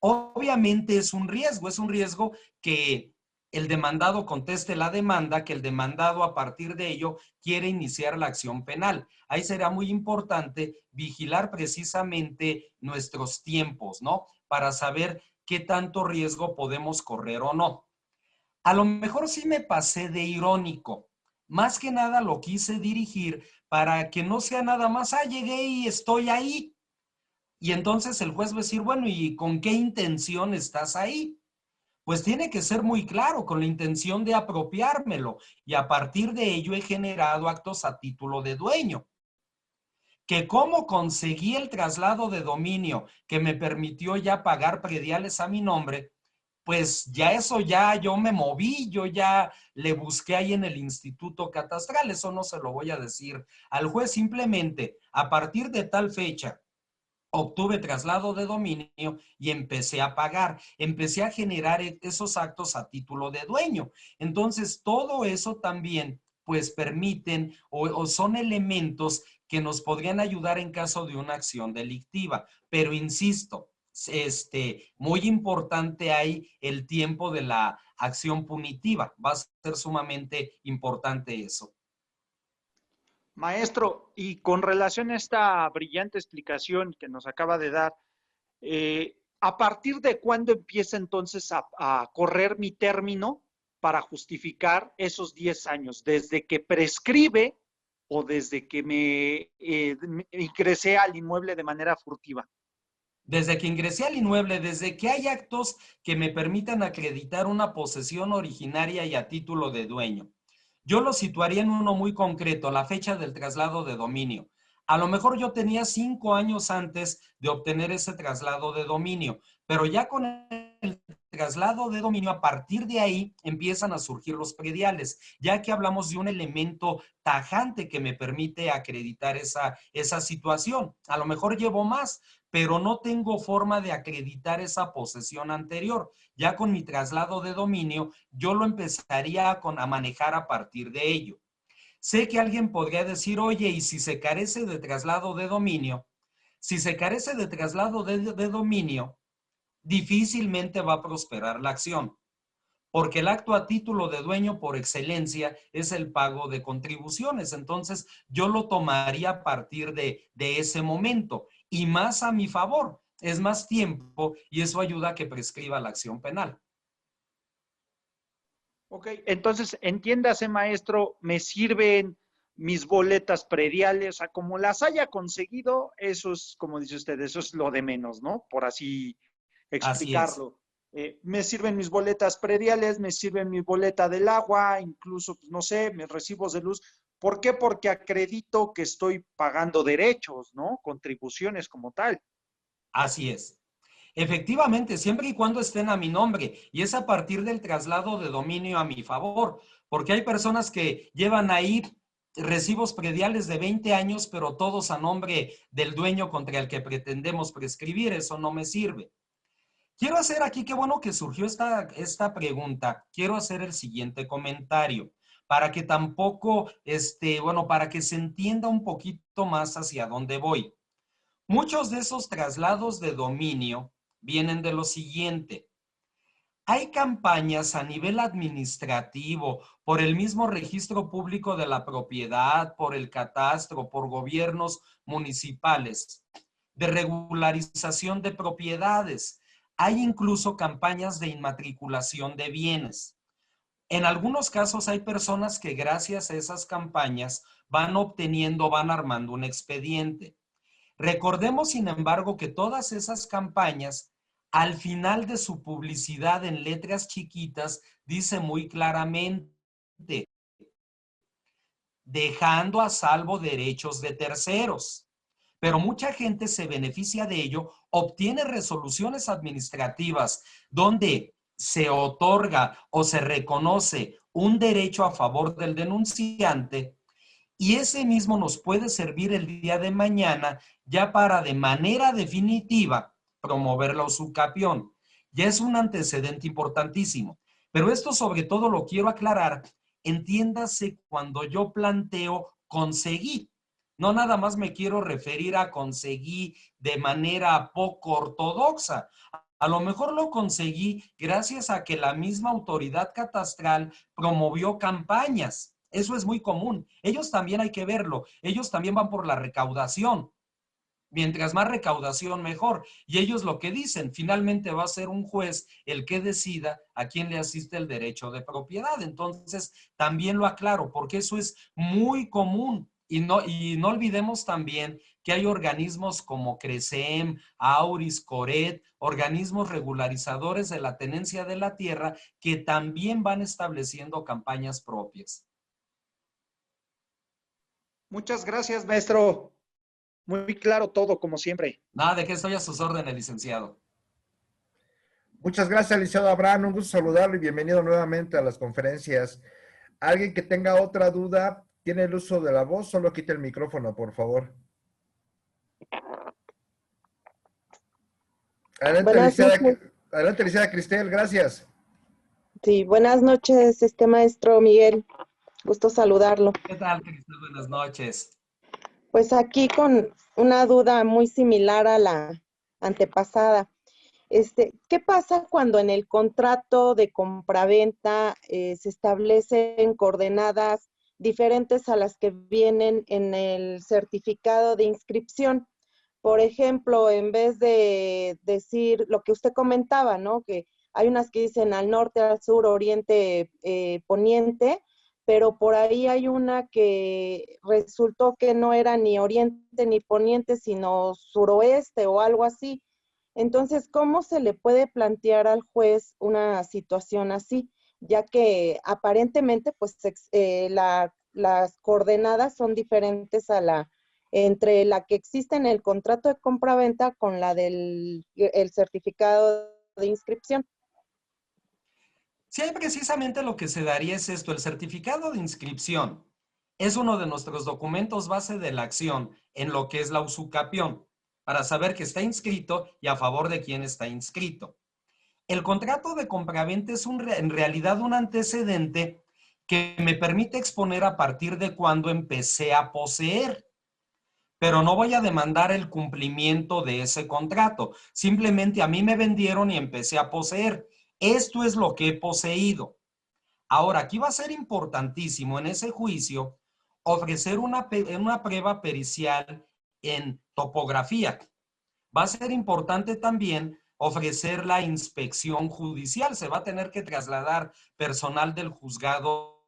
Speaker 1: Obviamente es un riesgo que el demandado conteste la demanda, que el demandado a partir de ello quiere iniciar la acción penal. Ahí será muy importante vigilar precisamente nuestros tiempos, ¿no? Para saber qué tanto riesgo podemos correr o no. A lo mejor sí me pasé de irónico. Más que nada lo quise dirigir para que no sea nada más, llegué y estoy ahí. Y entonces el juez va a decir, bueno, ¿y con qué intención estás ahí? Pues tiene que ser muy claro, con la intención de apropiármelo. Y a partir de ello he generado actos a título de dueño. Que cómo conseguí el traslado de dominio que me permitió ya pagar prediales a mi nombre, pues ya eso ya yo me moví, yo ya le busqué ahí en el Instituto Catastral, eso no se lo voy a decir al juez, simplemente a partir de tal fecha obtuve traslado de dominio y empecé a pagar, empecé a generar esos actos a título de dueño. Entonces, todo eso también, pues, permiten o son elementos que nos podrían ayudar en caso de una acción delictiva. Pero insisto, muy importante ahí el tiempo de la acción punitiva. Va a ser sumamente importante eso.
Speaker 4: Maestro, y con relación a esta brillante explicación que nos acaba de dar, ¿a partir de cuándo empieza entonces a correr mi término para justificar esos 10 años? ¿Desde que prescribe o desde que me ingresé al inmueble de manera furtiva?
Speaker 1: Desde que ingresé al inmueble, desde que hay actos que me permitan acreditar una posesión originaria y a título de dueño. Yo lo situaría en uno muy concreto, la fecha del traslado de dominio. A lo mejor yo tenía 5 años antes de obtener ese traslado de dominio, pero ya con el traslado de dominio, a partir de ahí empiezan a surgir los prediales, ya que hablamos de un elemento tajante que me permite acreditar esa situación. A lo mejor llevo más, pero no tengo forma de acreditar esa posesión anterior. Ya con mi traslado de dominio, yo lo empezaría a manejar a partir de ello. Sé que alguien podría decir, oye, ¿y si se carece de traslado de dominio? Si se carece de traslado de dominio, difícilmente va a prosperar la acción, porque el acto a título de dueño por excelencia es el pago de contribuciones. Entonces, yo lo tomaría a partir de ese momento y más a mi favor. Es más tiempo y eso ayuda a que prescriba la acción penal.
Speaker 4: Ok, entonces entiéndase, maestro, me sirven mis boletas prediales, a como las haya conseguido, eso es, como dice usted, eso es lo de menos, ¿no? Por así
Speaker 1: Así es.
Speaker 4: explicarlo. Me sirven mis boletas prediales, me sirven mi boleta del agua, incluso, pues, no sé, mis recibos de luz. ¿Por qué? Porque acredito que estoy pagando derechos, ¿no? Contribuciones como tal.
Speaker 1: Así es. Efectivamente, siempre y cuando estén a mi nombre, y es a partir del traslado de dominio a mi favor, porque hay personas que llevan ahí recibos prediales de 20 años, pero todos a nombre del dueño contra el que pretendemos prescribir, eso no me sirve. Quiero hacer aquí, qué bueno que surgió esta pregunta, quiero hacer el siguiente comentario, para que tampoco, bueno, para que se entienda un poquito más hacia dónde voy. Muchos de esos traslados de dominio vienen de lo siguiente. Hay campañas a nivel administrativo, por el mismo registro público de la propiedad, por el catastro, por gobiernos municipales, de regularización de propiedades. Hay incluso campañas de inmatriculación de bienes. En algunos casos hay personas que gracias a esas campañas van obteniendo, van armando un expediente. Recordemos, sin embargo, que todas esas campañas, al final de su publicidad en letras chiquitas, dice muy claramente, dejando a salvo derechos de terceros. Pero mucha gente se beneficia de ello, obtiene resoluciones administrativas donde se otorga o se reconoce un derecho a favor del denunciante, y ese mismo nos puede servir el día de mañana ya para de manera definitiva promover la usucapión. Ya es un antecedente importantísimo. Pero esto sobre todo lo quiero aclarar, entiéndase cuando yo planteo conseguí. No nada más me quiero referir a conseguí de manera poco ortodoxa. A lo mejor lo conseguí gracias a que la misma autoridad catastral promovió campañas. Eso es muy común. Ellos también hay que verlo. Ellos también van por la recaudación. Mientras más recaudación, mejor. Y ellos lo que dicen, finalmente va a ser un juez el que decida a quién le asiste el derecho de propiedad. Entonces, también lo aclaro, porque eso es muy común. Y no olvidemos también que hay organismos como CRECEM, AURIS, CORET, organismos regularizadores de la tenencia de la tierra que también van estableciendo campañas propias.
Speaker 4: Muchas gracias, maestro. Muy claro todo, como siempre.
Speaker 1: Nada, de que estoy a sus órdenes, licenciado.
Speaker 2: Muchas gracias, licenciado Abraham. Un gusto saludarlo y bienvenido nuevamente a las conferencias. Alguien que tenga otra duda, tiene el uso de la voz, solo quite el micrófono, por favor. Adelante, licenciada Cristel, gracias.
Speaker 5: Sí, buenas noches, maestro Miguel. Gusto saludarlo.
Speaker 1: ¿Qué tal, Cristel? Buenas noches.
Speaker 5: Pues aquí con una duda muy similar a la antepasada. ¿Qué pasa cuando en el contrato de compraventa se establecen coordenadas diferentes a las que vienen en el certificado de inscripción? Por ejemplo, en vez de decir lo que usted comentaba, ¿no? Que hay unas que dicen al norte, al sur, oriente, poniente, pero por ahí hay una que resultó que no era ni oriente ni poniente, sino suroeste o algo así. Entonces, ¿cómo se le puede plantear al juez una situación así? Ya que aparentemente, pues, las coordenadas son diferentes entre la que existe en el contrato de compraventa con la del el certificado de inscripción.
Speaker 1: Sí, precisamente lo que se daría es esto, el certificado de inscripción es uno de nuestros documentos base de la acción en lo que es la usucapión, para saber que está inscrito y a favor de quién está inscrito. El contrato de compraventa es en realidad un antecedente que me permite exponer a partir de cuando empecé a poseer, pero no voy a demandar el cumplimiento de ese contrato. Simplemente a mí me vendieron y empecé a poseer. Esto es lo que he poseído. Ahora, aquí va a ser importantísimo en ese juicio ofrecer una prueba pericial en topografía. Va a ser importante también ofrecer la inspección judicial. Se va a tener que trasladar personal del juzgado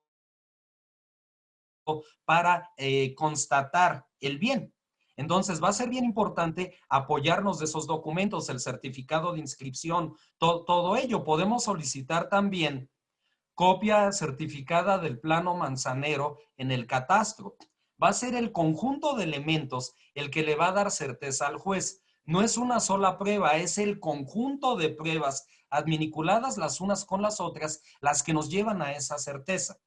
Speaker 1: para constatar el bien. Entonces va a ser bien importante apoyarnos de esos documentos, el certificado de inscripción, todo ello. Podemos solicitar también copia certificada del plano manzanero en el catastro. Va a ser el conjunto de elementos el que le va a dar certeza al juez. No es una sola prueba, es el conjunto de pruebas adminiculadas las unas con las otras las que nos llevan a esa certeza.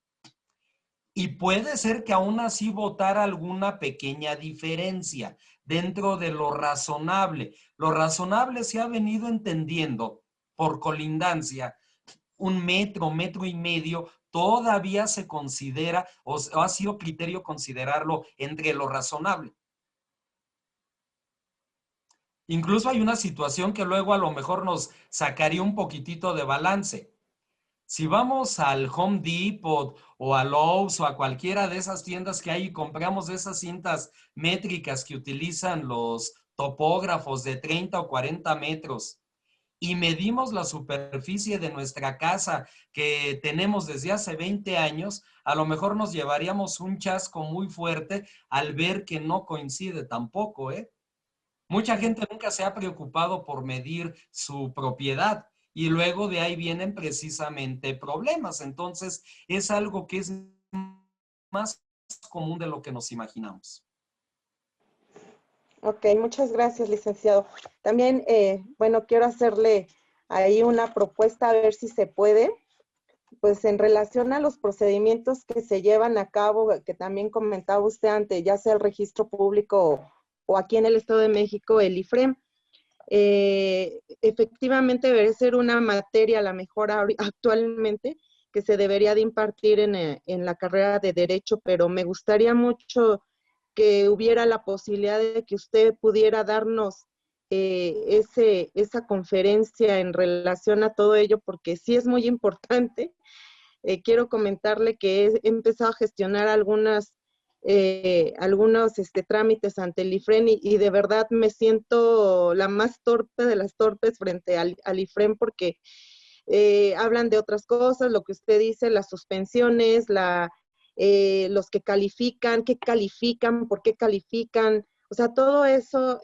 Speaker 1: Y puede ser que aún así votara alguna pequeña diferencia dentro de lo razonable. Lo razonable se ha venido entendiendo por colindancia. Un metro, metro y medio, todavía se considera o ha sido criterio considerarlo entre lo razonable. Incluso hay una situación que luego a lo mejor nos sacaría un poquitito de balance. Si vamos al Home Depot o a Lowe's o a cualquiera de esas tiendas que hay y compramos esas cintas métricas que utilizan los topógrafos de 30 o 40 metros y medimos la superficie de nuestra casa que tenemos desde hace 20 años, a lo mejor nos llevaríamos un chasco muy fuerte al ver que no coincide tampoco, ¿eh? Mucha gente nunca se ha preocupado por medir su propiedad y luego de ahí vienen precisamente problemas. Entonces, es algo que es más común de lo que nos imaginamos.
Speaker 5: Ok, muchas gracias, licenciado. También, bueno, quiero hacerle ahí una propuesta a ver si se puede. Pues en relación a los procedimientos que se llevan a cabo, que también comentaba usted antes, ya sea el registro público o aquí en el Estado de México, el IFREM, efectivamente debe ser una materia, a lo mejor actualmente, que se debería de impartir en la carrera de Derecho, pero me gustaría mucho que hubiera la posibilidad de que usted pudiera darnos esa conferencia en relación a todo ello, porque sí es muy importante. Quiero comentarle que he empezado a gestionar algunos trámites ante el IFREM y de verdad me siento la más torpe de las torpes frente al IFREM porque hablan de otras cosas, lo que usted dice, las suspensiones, los que califican, qué califican, por qué califican, o sea, todo eso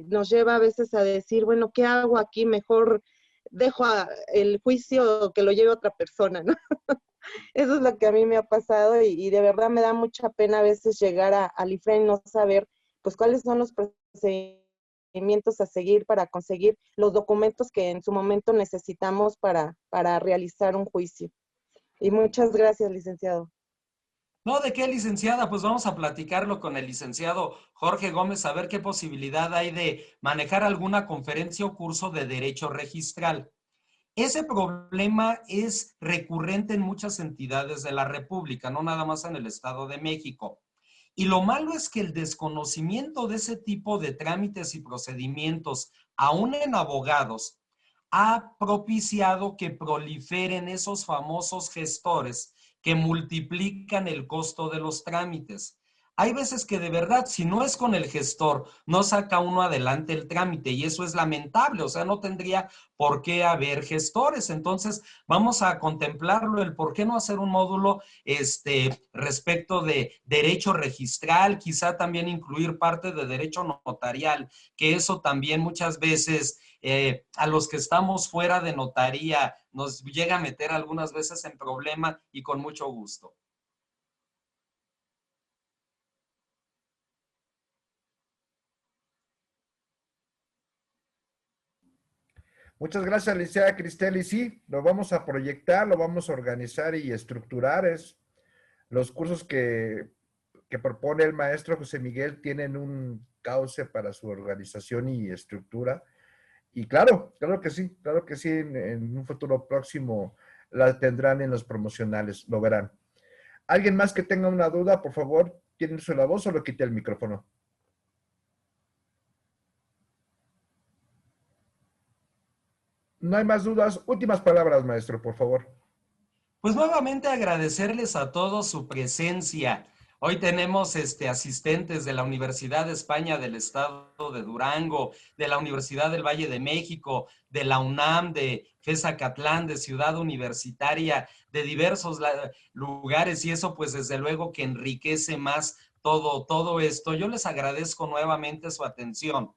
Speaker 5: nos lleva a veces a decir, bueno, ¿qué hago aquí? Mejor dejo el juicio que lo lleve otra persona, ¿no? Eso es lo que a mí me ha pasado y de verdad me da mucha pena a veces llegar al IFREM y no saber pues cuáles son los procedimientos a seguir para conseguir los documentos que en su momento necesitamos para realizar un juicio. Y muchas gracias, licenciado.
Speaker 1: No, ¿de qué, licenciada? Pues vamos a platicarlo con el licenciado Jorge Gómez, a ver qué posibilidad hay de manejar alguna conferencia o curso de derecho registral. Ese problema es recurrente en muchas entidades de la República, no nada más en el Estado de México. Y lo malo es que el desconocimiento de ese tipo de trámites y procedimientos, aún en abogados, ha propiciado que proliferen esos famosos gestores que multiplican el costo de los trámites. Hay veces que de verdad, si no es con el gestor, no saca uno adelante el trámite y eso es lamentable, o sea, no tendría por qué haber gestores. Entonces, vamos a contemplarlo, el por qué no hacer un módulo respecto de derecho registral, quizá también incluir parte de derecho notarial, que eso también muchas veces a los que estamos fuera de notaría nos llega a meter algunas veces en problema y con mucho gusto.
Speaker 2: Muchas gracias, licenciada Cristel. Y sí, lo vamos a proyectar, lo vamos a organizar y estructurar. Los cursos que propone el maestro José Miguel tienen un cauce para su organización y estructura. Y claro que sí, en un futuro próximo la tendrán en los promocionales, lo verán. ¿Alguien más que tenga una duda, por favor, tiene la voz o lo quite el micrófono? No hay más dudas. Últimas palabras, maestro, por favor.
Speaker 1: Pues nuevamente agradecerles a todos su presencia. Hoy tenemos asistentes de la Universidad de España del Estado de Durango, de la Universidad del Valle de México, de la UNAM, de FES-Acatlán, de Ciudad Universitaria, de diversos lugares y eso pues desde luego que enriquece más todo esto. Yo les agradezco nuevamente su atención.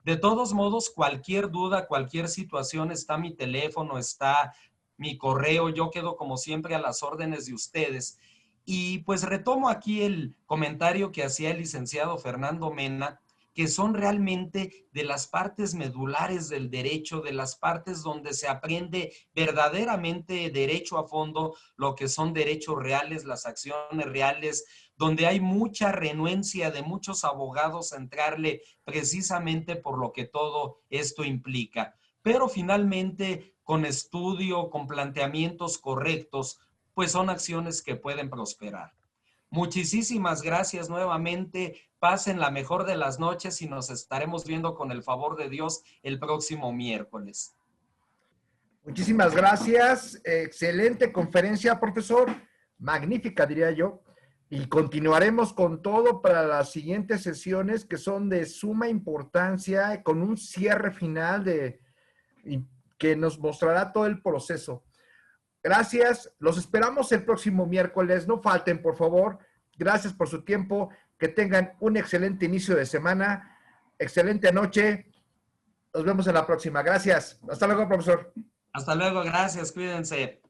Speaker 1: De todos modos, cualquier duda, cualquier situación, está mi teléfono, está mi correo, yo quedo como siempre a las órdenes de ustedes. Y pues retomo aquí el comentario que hacía el licenciado Fernando Mena, que son realmente de las partes medulares del derecho, de las partes donde se aprende verdaderamente derecho a fondo, lo que son derechos reales, las acciones reales, donde hay mucha renuencia de muchos abogados a entrarle precisamente por lo que todo esto implica. Pero finalmente, con estudio, con planteamientos correctos, pues son acciones que pueden prosperar. Muchísimas gracias nuevamente. Pasen la mejor de las noches y nos estaremos viendo con el favor de Dios el próximo miércoles.
Speaker 2: Muchísimas gracias. Excelente conferencia, profesor. Magnífica, diría yo. Y continuaremos con todo para las siguientes sesiones que son de suma importancia, con un cierre final que nos mostrará todo el proceso. Gracias. Los esperamos el próximo miércoles. No falten, por favor. Gracias por su tiempo. Que tengan un excelente inicio de semana. Excelente noche. Nos vemos en la próxima. Gracias. Hasta luego, profesor.
Speaker 1: Hasta luego. Gracias. Cuídense.